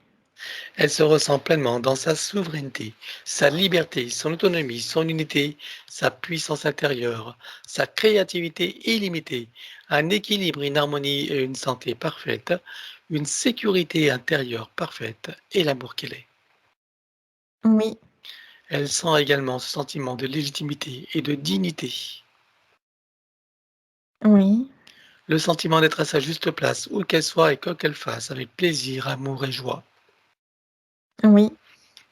Elle se ressent pleinement dans sa souveraineté, sa liberté, son autonomie, son unité, sa puissance intérieure, sa créativité illimitée, un équilibre, une harmonie et une santé parfaite, une sécurité intérieure parfaite et l'amour qu'elle est. oui, Elle sent également ce sentiment de légitimité et de dignité, oui, le sentiment d'être à sa juste place, où qu'elle soit et quoi qu'elle fasse, avec plaisir, amour et joie, oui,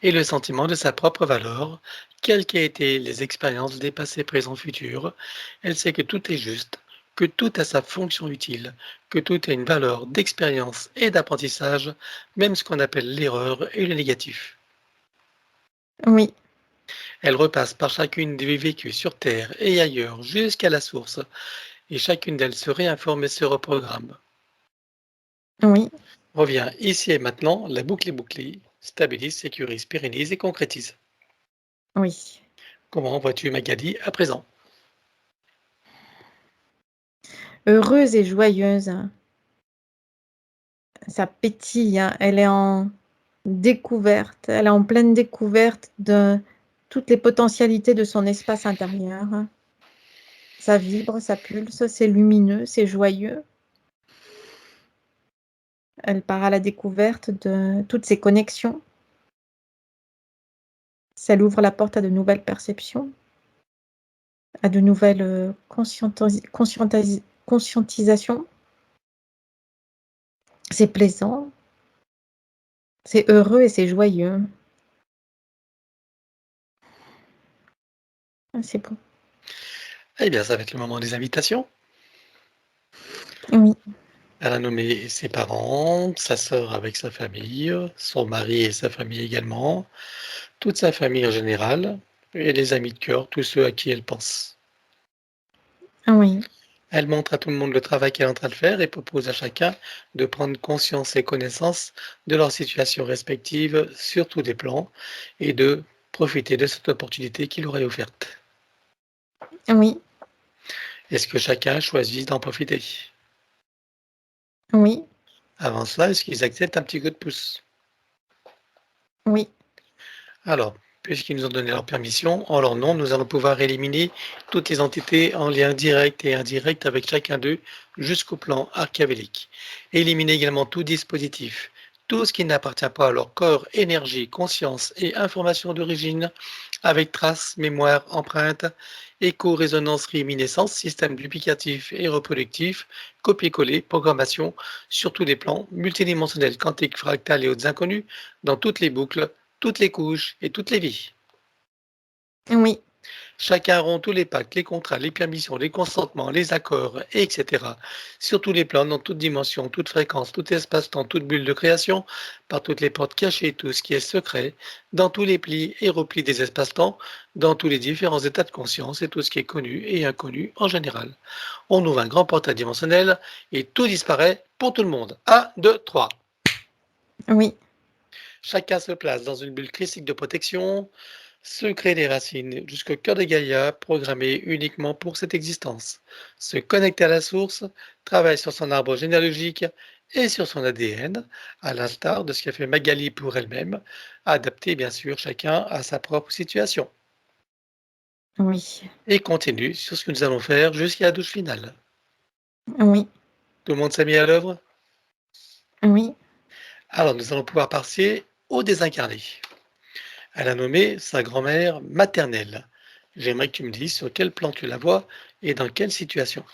et le sentiment de sa propre valeur, quelles qu'aient été les expériences des passés, présents, futurs. Elle sait que tout est juste, que tout a sa fonction utile, que tout a une valeur d'expérience et d'apprentissage, même ce qu'on appelle l'erreur et le négatif. oui, Elle repasse par chacune des vies vécues sur Terre et ailleurs jusqu'à la source, et chacune d'elles se réinforme et se reprogramme. oui, Revient ici et maintenant, la boucle est bouclée, stabilise, sécurise, pérennise et concrétise. oui. Comment vois-tu Magali à présent? Heureuse et joyeuse, ça pétille, hein. Elle est en découverte, elle est en pleine découverte de toutes les potentialités de son espace intérieur. Ça vibre, ça pulse, c'est lumineux, c'est joyeux. Elle part à la découverte de toutes ces connexions. Elle ouvre la porte à de nouvelles perceptions, à de nouvelles conscientisations. C'est plaisant, c'est heureux et c'est joyeux. Ah, c'est bon. Eh bien, ça va être le moment des invitations. Oui, Elle a nommé ses parents, sa sœur avec sa famille, son mari et sa famille également, toute sa famille en général, et les amis de cœur, tous ceux à qui elle pense. oui, Elle montre à tout le monde le travail qu'elle est en train de faire et propose à chacun de prendre conscience et connaissance de leur situation respective sur tous les plans et de profiter de cette opportunité qui leur est offerte. oui, Est-ce que chacun choisit d'en profiter? oui, Avant cela, est-ce qu'ils acceptent un petit coup de pouce? oui, Alors, puisqu'ils nous ont donné leur permission, en leur nom, nous allons pouvoir éliminer toutes les entités en lien direct et indirect avec chacun d'eux jusqu'au plan archiavélique. Éliminer également tout dispositif, tout ce qui n'appartient pas à leur corps, énergie, conscience et information d'origine, avec traces, mémoire, empreintes, écho, résonance, réminiscence, système duplicatif et reproductif, copier-coller, programmation, sur tous les plans, multidimensionnels, quantiques, fractales et autres inconnus, dans toutes les boucles, toutes les couches et toutes les vies. oui, Chacun rompt tous les pactes, les contrats, les permissions, les consentements, les accords, etc. Sur tous les plans, dans toute dimension, toute fréquence, tout espace-temps, toute bulle de création, par toutes les portes cachées, tout ce qui est secret, dans tous les plis et replis des espaces-temps, dans tous les différents états de conscience et tout ce qui est connu et inconnu en général. On ouvre un grand portail dimensionnel et tout disparaît pour tout le monde. 1, 2, 3. oui, Chacun se place dans une bulle christique de protection, se crée des racines jusqu'au cœur de Gaïa, programmé uniquement pour cette existence. Se connecter à la source, travaille sur son arbre généalogique et sur son ADN, à l'instar de ce qu'a fait Magali pour elle-même, adapté bien sûr chacun à sa propre situation. Oui, Et continue sur ce que nous allons faire jusqu'à la douche finale. oui, Tout le monde s'est mis à l'œuvre? oui. Alors nous allons pouvoir passer au désincarné. Elle a nommé sa grand-mère maternelle. J'aimerais que tu me dises sur quel plan tu la vois et dans quelle situation.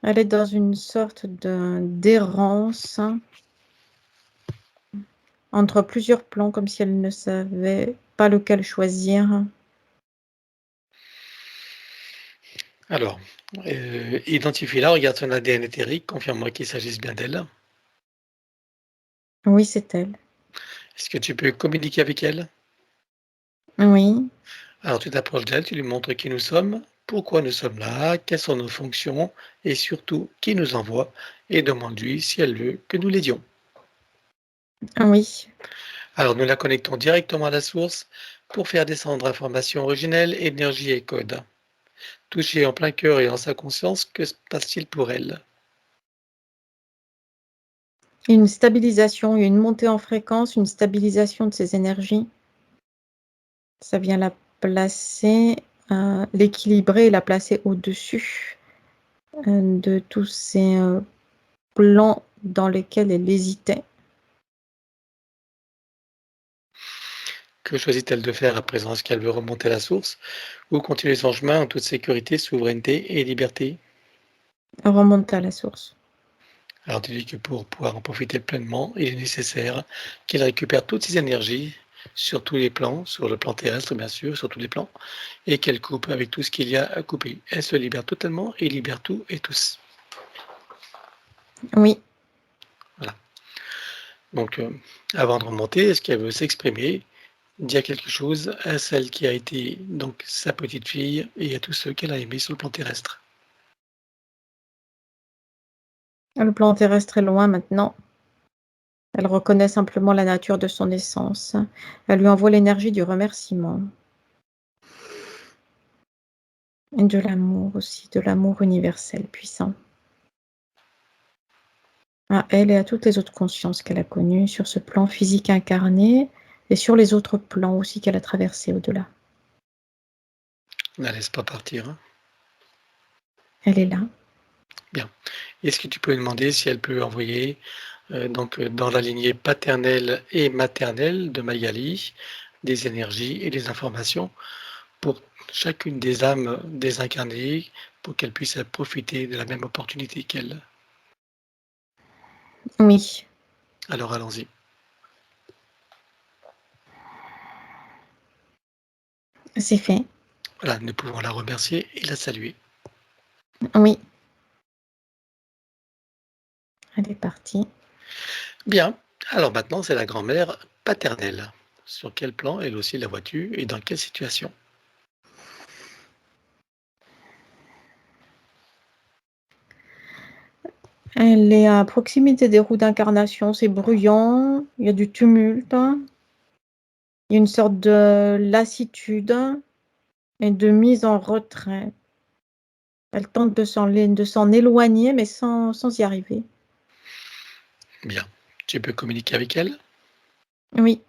Elle est dans une sorte d'errance entre plusieurs plans, comme si elle ne savait pas lequel choisir. Alors, identifie-la, regarde son ADN éthérique, confirme-moi qu'il s'agisse bien d'elle. Oui, c'est elle. Est-ce que tu peux communiquer avec elle? Oui, Alors tu t'approches d'elle, tu lui montres qui nous sommes, pourquoi nous sommes là, quelles sont nos fonctions et surtout qui nous envoie et demande-lui si elle veut que nous l'aidions. oui. Alors nous la connectons directement à la source pour faire descendre informations originelles, énergie et code. Touchée en plein cœur et en sa conscience, que se passe-t-il pour elle? Une stabilisation, une montée en fréquence, une stabilisation de ses énergies. Ça vient la placer, l'équilibrer et la placer au-dessus de tous ces plans dans lesquels elle hésitait. Que choisit-elle de faire à présent? Est-ce qu'elle veut remonter à la source ou continuer son chemin en toute sécurité, souveraineté et liberté? Remonte à la source. Alors tu dis que pour pouvoir en profiter pleinement, il est nécessaire qu'elle récupère toutes ses énergies sur tous les plans, sur le plan terrestre bien sûr, sur tous les plans, et qu'elle coupe avec tout ce qu'il y a à couper. Elle se libère totalement et libère tout et tous. Oui, Voilà. Donc avant de remonter, est-ce qu'elle veut s'exprimer, dire quelque chose à celle qui a été donc sa petite fille et à tous ceux qu'elle a aimés sur le plan terrestre? le plan terrestre est loin maintenant. Elle reconnaît simplement la nature de son essence. Elle lui envoie l'énergie du remerciement. Et de l'amour aussi, de l'amour universel puissant. À elle et à toutes les autres consciences qu'elle a connues sur ce plan physique incarné et sur les autres plans aussi qu'elle a traversés au-delà. Ne la laisse pas partir, hein. Elle est là. Bien. Est-ce que tu peux lui demander si elle peut envoyer dans la lignée paternelle et maternelle de Magali des énergies et des informations pour chacune des âmes désincarnées pour qu'elle puisse profiter de la même opportunité qu'elle? Oui, Alors allons-y. c'est fait. Voilà, nous pouvons la remercier et la saluer. Oui, elle est partie. Bien. Alors maintenant, c'est la grand-mère paternelle. Sur quel plan elle aussi la vois-tu et dans quelle situation? Elle est à proximité des roues d'incarnation, c'est bruyant, il y a du tumulte, il y a une sorte de lassitude et de mise en retrait. Elle tente de s'en éloigner, mais sans y arriver. Bien. Tu peux communiquer avec elle? Oui,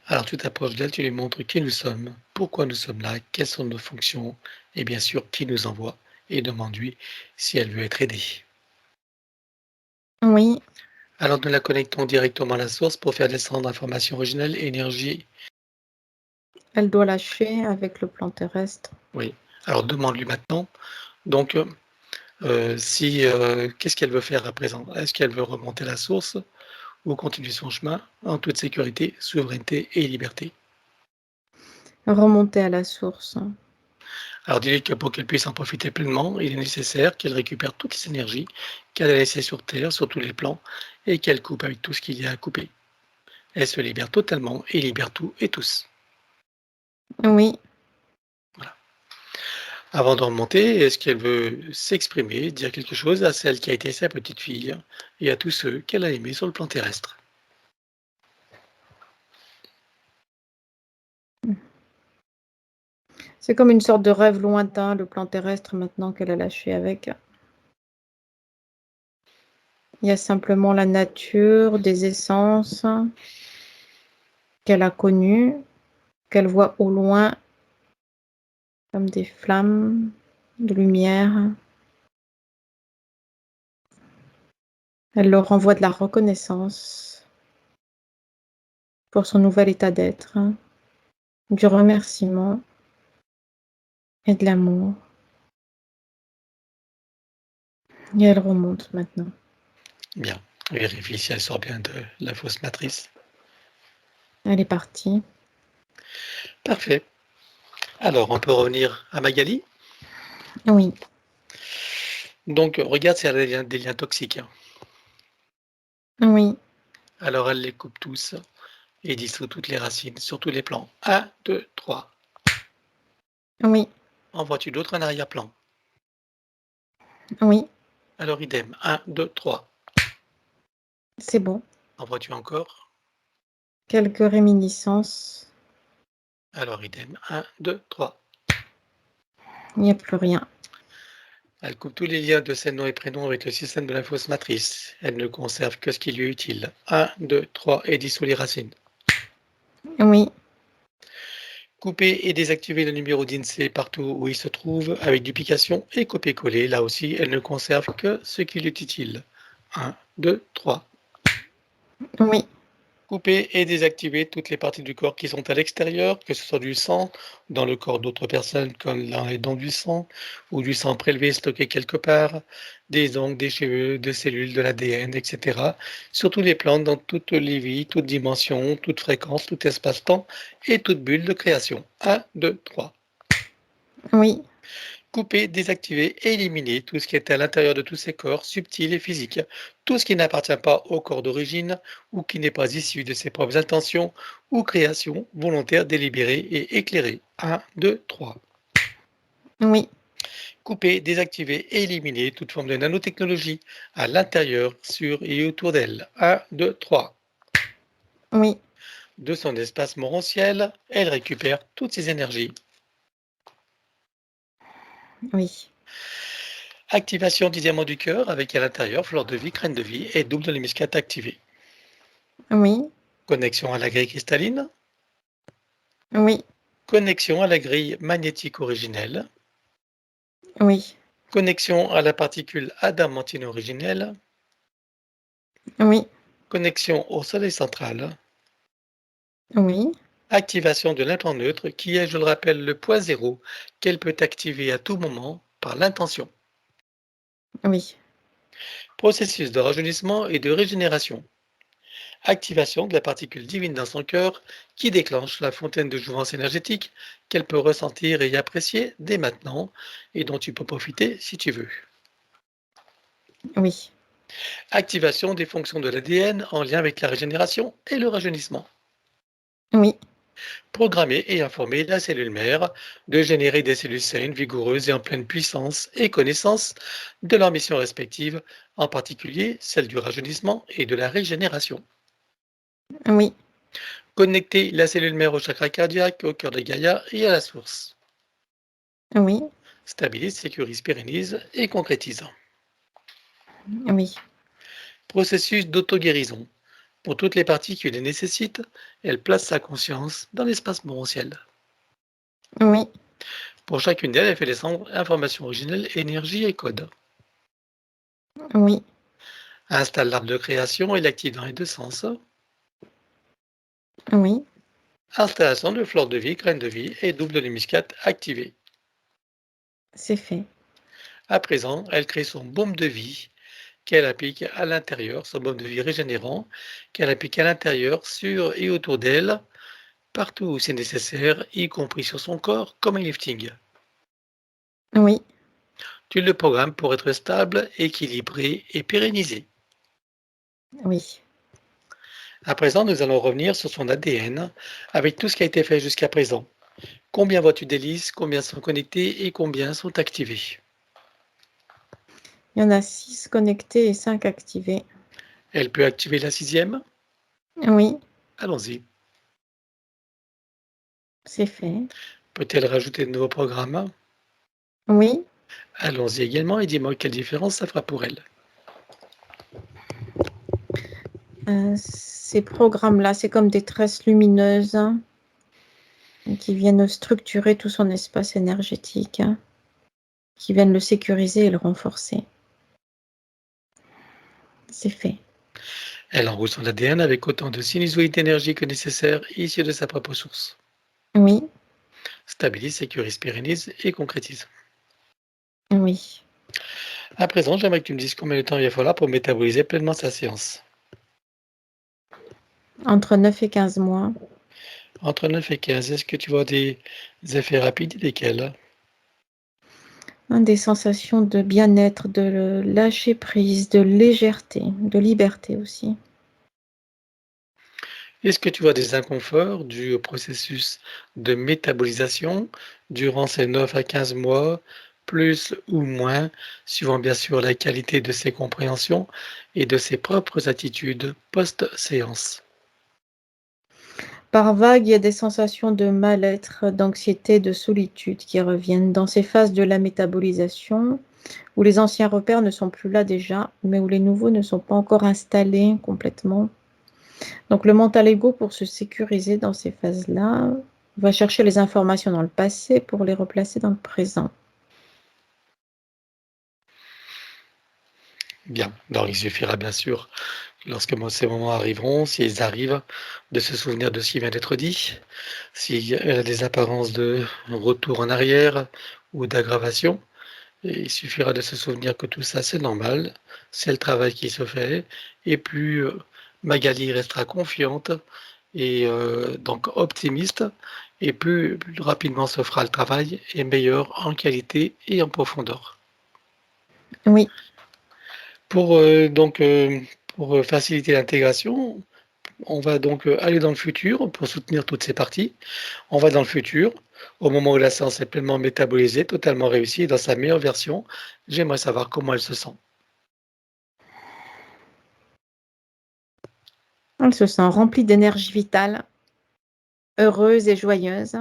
Alors tu t'approches d'elle, tu lui montres qui nous sommes, pourquoi nous sommes là, quelles sont nos fonctions et bien sûr qui nous envoie et demande-lui si elle veut être aidée. oui, Alors nous la connectons directement à la source pour faire descendre information originelle, énergie. elle doit lâcher avec le plan terrestre. Oui. Alors demande-lui maintenant. Donc si qu'est-ce qu'elle veut faire à présent? Est-ce qu'elle veut remonter à la source ou continuer son chemin en toute sécurité, souveraineté et liberté? Remonter à la source. Alors dis-lui que pour qu'elle puisse en profiter pleinement, il est nécessaire qu'elle récupère toutes les énergies qu'elle a laissées sur Terre, sur tous les plans, et qu'elle coupe avec tout ce qu'il y a à couper. Elle se libère totalement et libère tout et tous. Oui, Voilà. Avant de remonter, est-ce qu'elle veut s'exprimer, dire quelque chose à celle qui a été sa petite fille et à tous ceux qu'elle a aimés sur le plan terrestre? C'est comme une sorte de rêve lointain, le plan terrestre, maintenant qu'elle a lâché avec. Il y a simplement la nature, des essences qu'elle a connues, qu'elle voit au loin comme des flammes de lumière. Elle leur envoie de la reconnaissance pour son nouvel état d'être, du remerciement et de l'amour. Et elle remonte maintenant. Bien. Vérifie si elle sort bien de la fausse matrice. Elle est partie. Parfait. Alors, on peut revenir à Magali. Oui, Donc, regarde si elle a des liens toxiques. oui, Alors, elle les coupe tous et dissout toutes les racines sur tous les plans. 1, 2, 3. oui, En vois-tu d'autres en arrière-plan? oui, Alors, idem. 1, 2, 3. c'est bon. En vois-tu encore? Quelques réminiscences. Alors, idem. 1, 2, 3. Il n'y a plus rien. Elle coupe tous les liens de ses noms et prénoms avec le système de la fausse matrice. Elle ne conserve que ce qui lui est utile. 1, 2, 3 et dissout les racines. Oui, Couper et désactiver le numéro d'INSEE partout où il se trouve avec duplication et copier-coller. Là aussi, elle ne conserve que ce qui lui est utile. 1, 2, 3. oui, Couper et désactiver toutes les parties du corps qui sont à l'extérieur, que ce soit du sang, dans le corps d'autres personnes comme dans les dents du sang, ou du sang prélevé stocké quelque part, des ongles, des cheveux, des cellules, de l'ADN, etc. Sur tous les plans, dans toutes les vies, toutes dimensions, toute fréquence, tout espace-temps et toute bulle de création. 1, 2, 3. oui, Couper, désactiver et éliminer tout ce qui est à l'intérieur de tous ces corps subtils et physiques, tout ce qui n'appartient pas au corps d'origine ou qui n'est pas issu de ses propres intentions ou créations volontaires, délibérées et éclairées. 1, 2, 3. oui, Couper, désactiver et éliminer toute forme de nanotechnologie à l'intérieur, sur et autour d'elle. 1, 2, 3. oui, De son espace morantiel, elle récupère toutes ses énergies. oui, Activation du diamant du cœur avec à l'intérieur fleur de vie, graine de vie et double de muscate activée. oui, Connexion à la grille cristalline. oui, Connexion à la grille magnétique originelle. oui, Connexion à la particule adamantine originelle. oui, Connexion au soleil central. oui, Activation de l'implant neutre qui est, je le rappelle, le point zéro qu'elle peut activer à tout moment par l'intention. oui, Processus de rajeunissement et de régénération. Activation de la particule divine dans son cœur qui déclenche la fontaine de jouvence énergétique qu'elle peut ressentir et apprécier dès maintenant et dont tu peux profiter si tu veux. oui, Activation des fonctions de l'ADN en lien avec la régénération et le rajeunissement. oui, Programmer et informer la cellule mère de générer des cellules saines, vigoureuses et en pleine puissance et connaissance de leurs missions respectives, en particulier celle du rajeunissement et de la régénération. oui, Connecter la cellule mère au chakra cardiaque, au cœur de Gaïa et à la source. oui, Stabilise, sécurise, pérennise et concrétise. oui, Processus d'auto-guérison. Pour toutes les parties qui le nécessitent, elle place sa conscience dans l'espace morantiel. oui, Pour chacune d'elles, elle fait descendre informations originelles, énergie et code. oui, Installe l'arbre de création et l'active dans les deux sens. oui, Installation de fleur de vie, graine de vie et double de l'hémiscate activée. c'est fait. À présent, elle crée son baume de vie qu'elle applique à l'intérieur, son baume de vie régénérant, qu'elle applique à l'intérieur, sur et autour d'elle, partout où c'est nécessaire, y compris sur son corps, comme un lifting. Oui, Tu le programmes pour être stable, équilibré et pérennisé. oui, À présent, nous allons revenir sur son ADN avec tout ce qui a été fait jusqu'à présent. Combien vois-tu d'hélices? Combien sont connectées et combien sont activées? Il y en a 6 connectés et 5 activés. Elle peut activer la 6e? Oui, Allons-y. c'est fait. Peut-elle rajouter de nouveaux programmes? Oui, Allons-y également et dis-moi quelle différence ça fera pour elle. ces programmes-là, c'est comme des tresses lumineuses qui viennent structurer tout son espace énergétique, qui viennent le sécuriser et le renforcer. C'est fait. Elle enroule son ADN avec autant de sinusoïdes d'énergie que nécessaire issues de sa propre source. Oui, Stabilise, sécurise, pérennise et concrétise. oui. À présent, j'aimerais que tu me dises combien de temps il va falloir pour métaboliser pleinement sa séance. Entre 9 et 15 mois. Entre 9 et 15, est-ce que tu vois des effets rapides et lesquels? Des sensations de bien-être, de lâcher prise, de légèreté, de liberté aussi. Est-ce que tu vois des inconforts dus au processus de métabolisation durant ces 9 à 15 mois, plus ou moins, suivant bien sûr la qualité de ses compréhensions et de ses propres attitudes post-séance? Par vague, il y a des sensations de mal-être, d'anxiété, de solitude qui reviennent dans ces phases de la métabolisation où les anciens repères ne sont plus là déjà, mais où les nouveaux ne sont pas encore installés complètement. Donc le mental ego, pour se sécuriser dans ces phases-là, va chercher les informations dans le passé pour les replacer dans le présent. Bien, donc il suffira bien sûr, lorsque ces moments arriveront, s'ils arrivent, de se souvenir de ce qui vient d'être dit, s'il y a des apparences de retour en arrière ou d'aggravation. Et il suffira de se souvenir que tout ça, c'est normal, c'est le travail qui se fait, et plus Magali restera confiante et donc optimiste, et plus rapidement se fera le travail, et meilleur en qualité et en profondeur. Oui, Pour pour faciliter l'intégration, on va donc aller dans le futur pour soutenir toutes ces parties. On va dans le futur, au moment où la séance est pleinement métabolisée, totalement réussie, dans sa meilleure version. J'aimerais savoir comment elle se sent. elle se sent remplie d'énergie vitale, heureuse et joyeuse.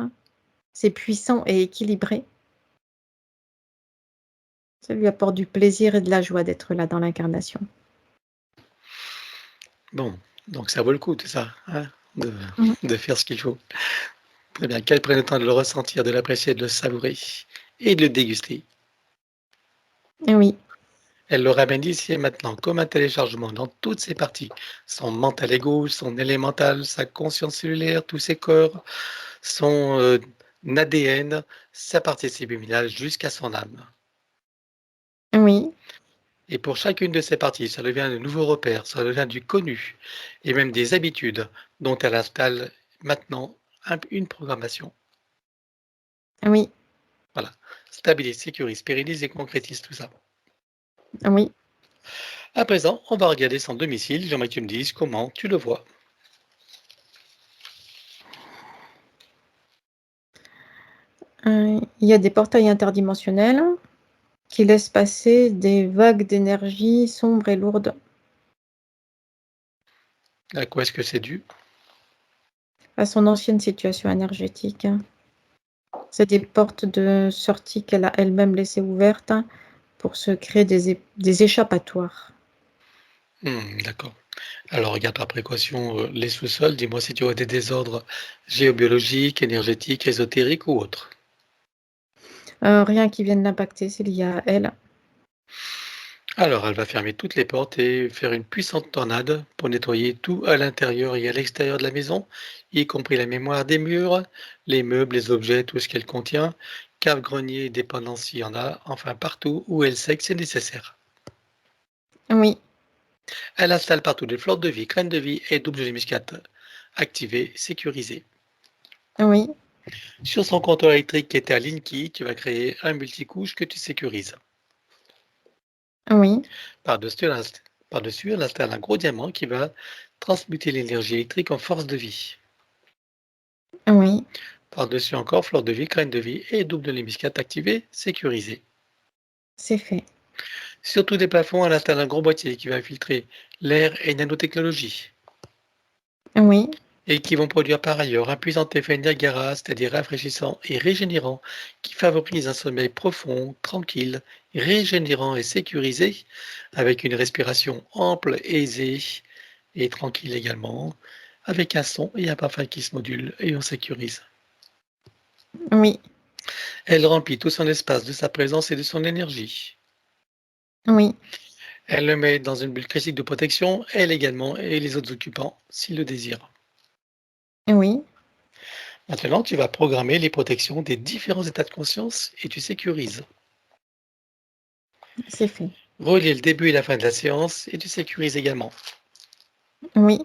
C'est puissant et équilibré. Ça lui apporte du plaisir et de la joie d'être là dans l'incarnation. Bon, donc ça vaut le coup tout ça, hein, de Mhm. de faire ce qu'il faut. Très bien, qu'elle prenne le temps de le ressentir, de l'apprécier, de le savourer et de le déguster. Oui, Elle le ramène ici et maintenant comme un téléchargement dans toutes ses parties, son mental ego, son élémental, sa conscience cellulaire, tous ses corps, son, ADN, sa partie subliminale jusqu'à son âme. oui, Et pour chacune de ces parties, ça devient de nouveaux repères, ça devient du connu et même des habitudes dont elle installe maintenant une programmation. oui, Voilà. Stabilise, sécurise, pérennise et concrétise tout ça. oui. À présent, on va regarder son domicile. J'aimerais que tu me dises comment tu le vois. Il y a des portails interdimensionnels qui laissent passer des vagues d'énergie sombres et lourdes À quoi est-ce que c'est dû? à son ancienne situation énergétique. C'est des portes de sortie qu'elle a elle-même laissées ouvertes pour se créer des échappatoires. D'accord. Alors regarde par précaution les sous-sols. Dis-moi si tu as des désordres géobiologiques, énergétiques, ésotériques ou autres. Rien qui vienne l'impacter, c'est lié à elle. Alors elle va fermer toutes les portes et faire une puissante tornade pour nettoyer tout à l'intérieur et à l'extérieur de la maison, y compris la mémoire des murs, les meubles, les objets, tout ce qu'elle contient, cave, grenier, dépendance s'il y en a, enfin partout où elle sait que c'est nécessaire. Oui, Elle installe partout des fleurs de vie, graines de vie et double de muscade activées, sécurisées. oui, Sur son compteur électrique qui était à Linky, tu vas créer un multicouche que tu sécurises. oui, Par-dessus, elle installe un gros diamant qui va transmuter l'énergie électrique en force de vie. oui, Par-dessus encore, fleur de vie, graine de vie et double de l'hémiscate activé, sécurisé. C'est fait. Sur tous les plafonds, elle installe un gros boîtier qui va filtrer l'air et nanotechnologie Oui, et qui vont produire par ailleurs un puissant effet Niagara, c'est-à-dire rafraîchissant et régénérant, qui favorise un sommeil profond, tranquille, régénérant et sécurisé, avec une respiration ample, aisée et tranquille également, avec un son et un parfum qui se modulent et on sécurise. oui, Elle remplit tout son espace de sa présence et de son énergie. oui, Elle le met dans une bulle critique de protection, elle également, et les autres occupants, s'ils le désirent. oui, Maintenant, tu vas programmer les protections des différents états de conscience et tu sécurises. c'est fait. Relier le début et la fin de la séance et tu sécurises également. Oui,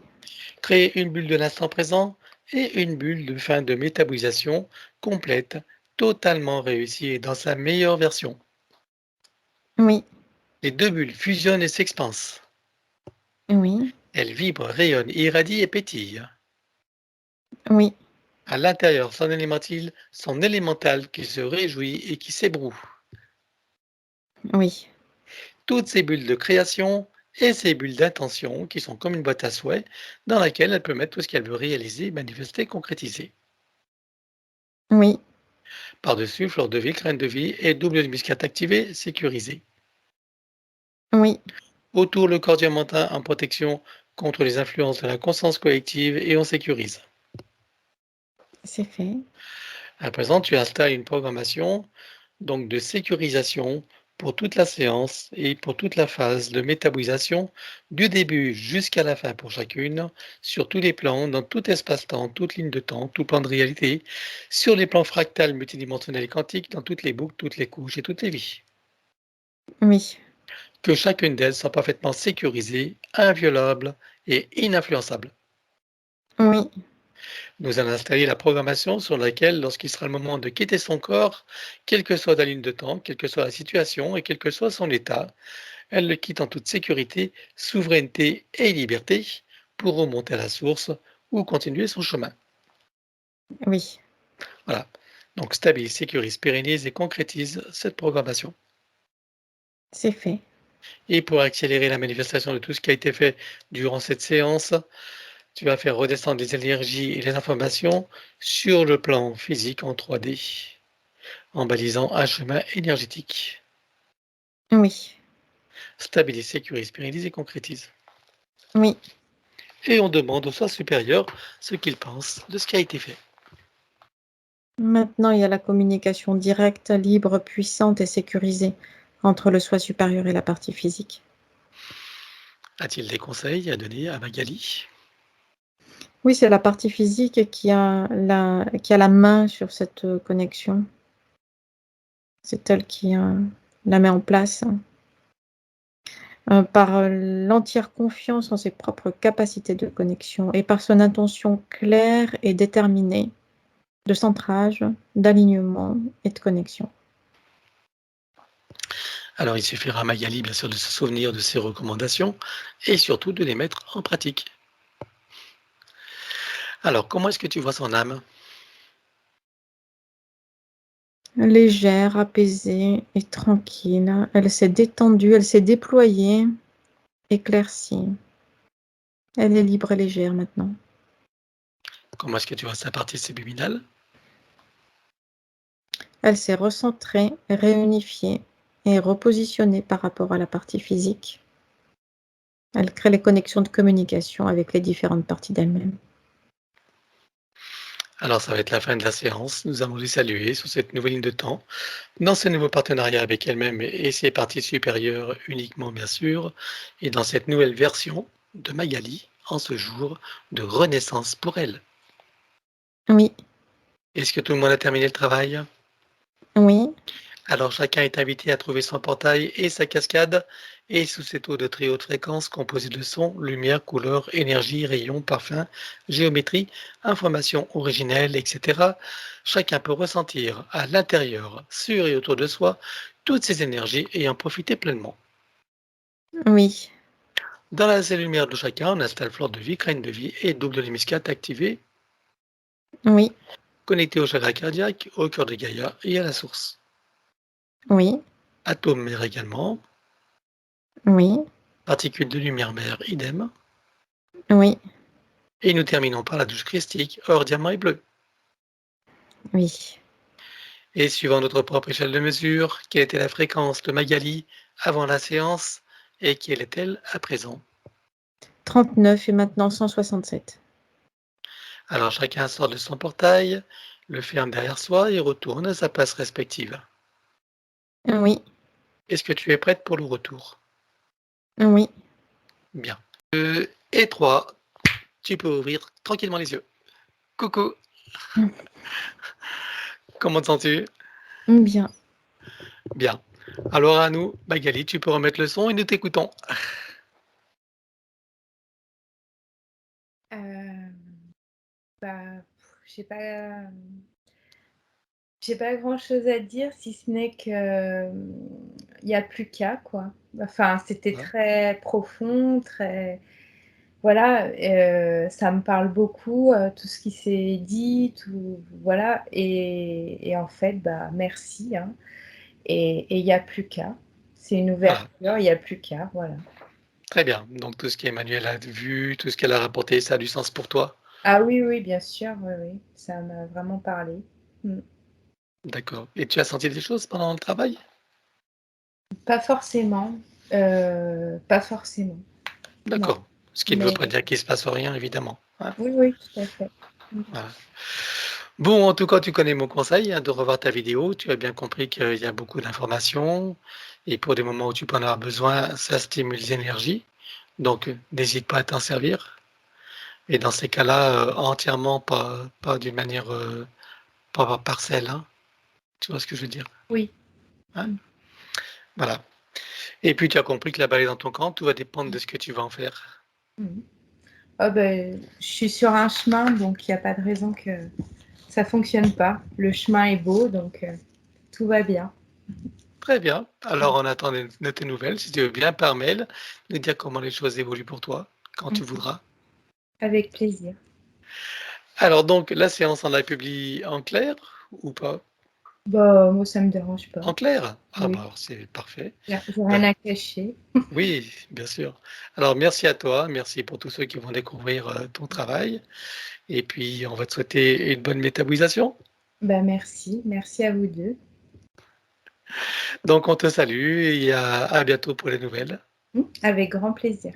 Créer une bulle de l'instant présent et une bulle de fin de métabolisation complète, totalement réussie et dans sa meilleure version. oui, Les deux bulles fusionnent et s'expansent. oui, Elles vibrent, rayonnent, irradient et pétillent. oui, À l'intérieur, son élémental qui se réjouit et qui s'ébroue. oui, Toutes ces bulles de création et ces bulles d'intention qui sont comme une boîte à souhaits dans laquelle elle peut mettre tout ce qu'elle veut réaliser, manifester, concrétiser. oui, Par-dessus, fleur de vie, graine de vie et double de muscat activé, sécurisé. oui, Autour, le corps diamantin en protection contre les influences de la conscience collective et on sécurise. c'est fait. À présent, tu installes une programmation donc de sécurisation pour toute la séance et pour toute la phase de métabolisation du début jusqu'à la fin pour chacune, sur tous les plans, dans tout espace-temps, toute ligne de temps, tout plan de réalité, sur les plans fractales, multidimensionnels et quantiques, dans toutes les boucles, toutes les couches et toutes les vies. Oui, Que chacune d'elles soit parfaitement sécurisée, inviolable et ininfluençable. oui, Nous allons installer la programmation sur laquelle, lorsqu'il sera le moment de quitter son corps, quelle que soit la ligne de temps, quelle que soit la situation et quel que soit son état, elle le quitte en toute sécurité, souveraineté et liberté pour remonter à la source ou continuer son chemin. oui, Voilà. Donc stabilise, sécurise, pérennise et concrétise cette programmation. c'est fait. Et pour accélérer la manifestation de tout ce qui a été fait durant cette séance, tu vas faire redescendre les énergies et les informations sur le plan physique en 3D, en balisant un chemin énergétique. Oui, Stabilise, sécurise, pérennise et concrétise. oui. Et on demande au soi supérieur ce qu'il pense de ce qui a été fait. Maintenant, il y a la communication directe, libre, puissante et sécurisée entre le soi supérieur et la partie physique. A-t-il des conseils à donner à Magali? Oui, c'est la partie physique qui a la main sur cette connexion. C'est elle qui la met en place par l'entière confiance en ses propres capacités de connexion et par son intention claire et déterminée de centrage, d'alignement et de connexion. Alors il suffira à Magali bien sûr de se souvenir de ces recommandations et surtout de les mettre en pratique. Alors comment est-ce que tu vois son âme? Légère, apaisée et tranquille. Elle s'est détendue, elle s'est déployée, éclaircie. Elle est libre et légère maintenant. Comment est-ce que tu vois sa partie subliminale? Elle s'est recentrée, réunifiée et repositionnée par rapport à la partie physique. Elle crée les connexions de communication avec les différentes parties d'elle-même. Alors ça va être la fin de la séance. Nous allons les saluer sur cette nouvelle ligne de temps, dans ce nouveau partenariat avec elle-même et ses parties supérieures uniquement bien sûr, et dans cette nouvelle version de Magali en ce jour de renaissance pour elle. Oui, Est-ce que tout le monde a terminé le travail? oui, Alors chacun est invité à trouver son portail et sa cascade, et sous cette eau de très haute fréquence composée de sons, lumière, couleurs, énergie, rayons, parfums, géométrie, informations originelles, etc., chacun peut ressentir à l'intérieur, sur et autour de soi, toutes ces énergies et en profiter pleinement. oui, Dans la cellule lumière de chacun, on installe fleur de vie, graine de vie et double de l'hémiscate activé. oui, connecté au chakra cardiaque, au cœur de Gaïa et à la source. Oui, Atomes mère également, oui, particules de lumière mère idem, oui, et nous terminons par la douche christique, or diamant et bleu. oui. Et suivant notre propre échelle de mesure, quelle était la fréquence de Magali avant la séance et quelle est-elle à présent? 39 et maintenant 167. Alors chacun sort de son portail, le ferme derrière soi et retourne à sa place respective. Oui, Est-ce que tu es prête pour le retour? oui. Bien. 2 et 3, tu peux ouvrir tranquillement les yeux. Coucou, comment te sens-tu? Bien. Bien. Alors à nous, Magali, tu peux remettre le son et nous t'écoutons. Euh, bah, j'ai pas grand-chose à dire si ce n'est que il y a plus qu'à quoi. Enfin, c'était Ouais. très profond, très voilà, ça me parle beaucoup, tout ce qui s'est dit, tout voilà et en fait, bah, merci, hein et il y a plus qu'à. C'est une Voilà, ouverture, il y a plus qu'à, voilà. très bien. Donc tout ce qu'Emmanuel a vu, tout ce qu'elle a rapporté, ça a du sens pour toi? Ah oui, oui, bien sûr, oui, oui, ça m'a vraiment parlé. Mmh. D'accord. Et tu as senti des choses pendant le travail? Pas forcément, pas forcément, non, D'accord. Ce qui ne veut mais pas dire qu'il se passe rien, évidemment, hein. oui, oui, tout à fait. Mmh. Voilà. Bon, en tout cas, tu connais mon conseil, hein, de revoir ta vidéo. Tu as bien compris qu'il y a beaucoup d'informations et pour des moments où tu peux en avoir besoin, ça stimule les énergies. Donc, n'hésite pas à t'en servir et dans ces cas-là, entièrement, pas d'une manière, pas par parcelle, hein. Tu vois ce que je veux dire? Oui. Hein? Mmh. Voilà. Et puis tu as compris que la balle est dans ton camp, tout va dépendre de ce que tu vas en faire. Mmh. Ah beh, je suis sur un chemin, donc il y a pas de raison que ça fonctionne pas. Le chemin est beau, donc tout va bien. Très bien. Alors on attend de tes nouvelles, si tu veux bien par mail, nous dire comment les choses évoluent pour toi, quand tu Mmh. voudras. Avec plaisir. Alors donc la séance, on la publie en clair ou pas? Bah, moi, ça me dérange pas. En clair? Ah bah Oui, alors c'est parfait. j'ai rien Ben, à cacher. oui, bien sûr. Alors merci à toi, merci pour tous ceux qui vont découvrir ton travail. Et puis on va te souhaiter une bonne métabolisation. Bah, merci, merci à vous 2. Donc on te salue et à bientôt pour les nouvelles. Avec grand plaisir.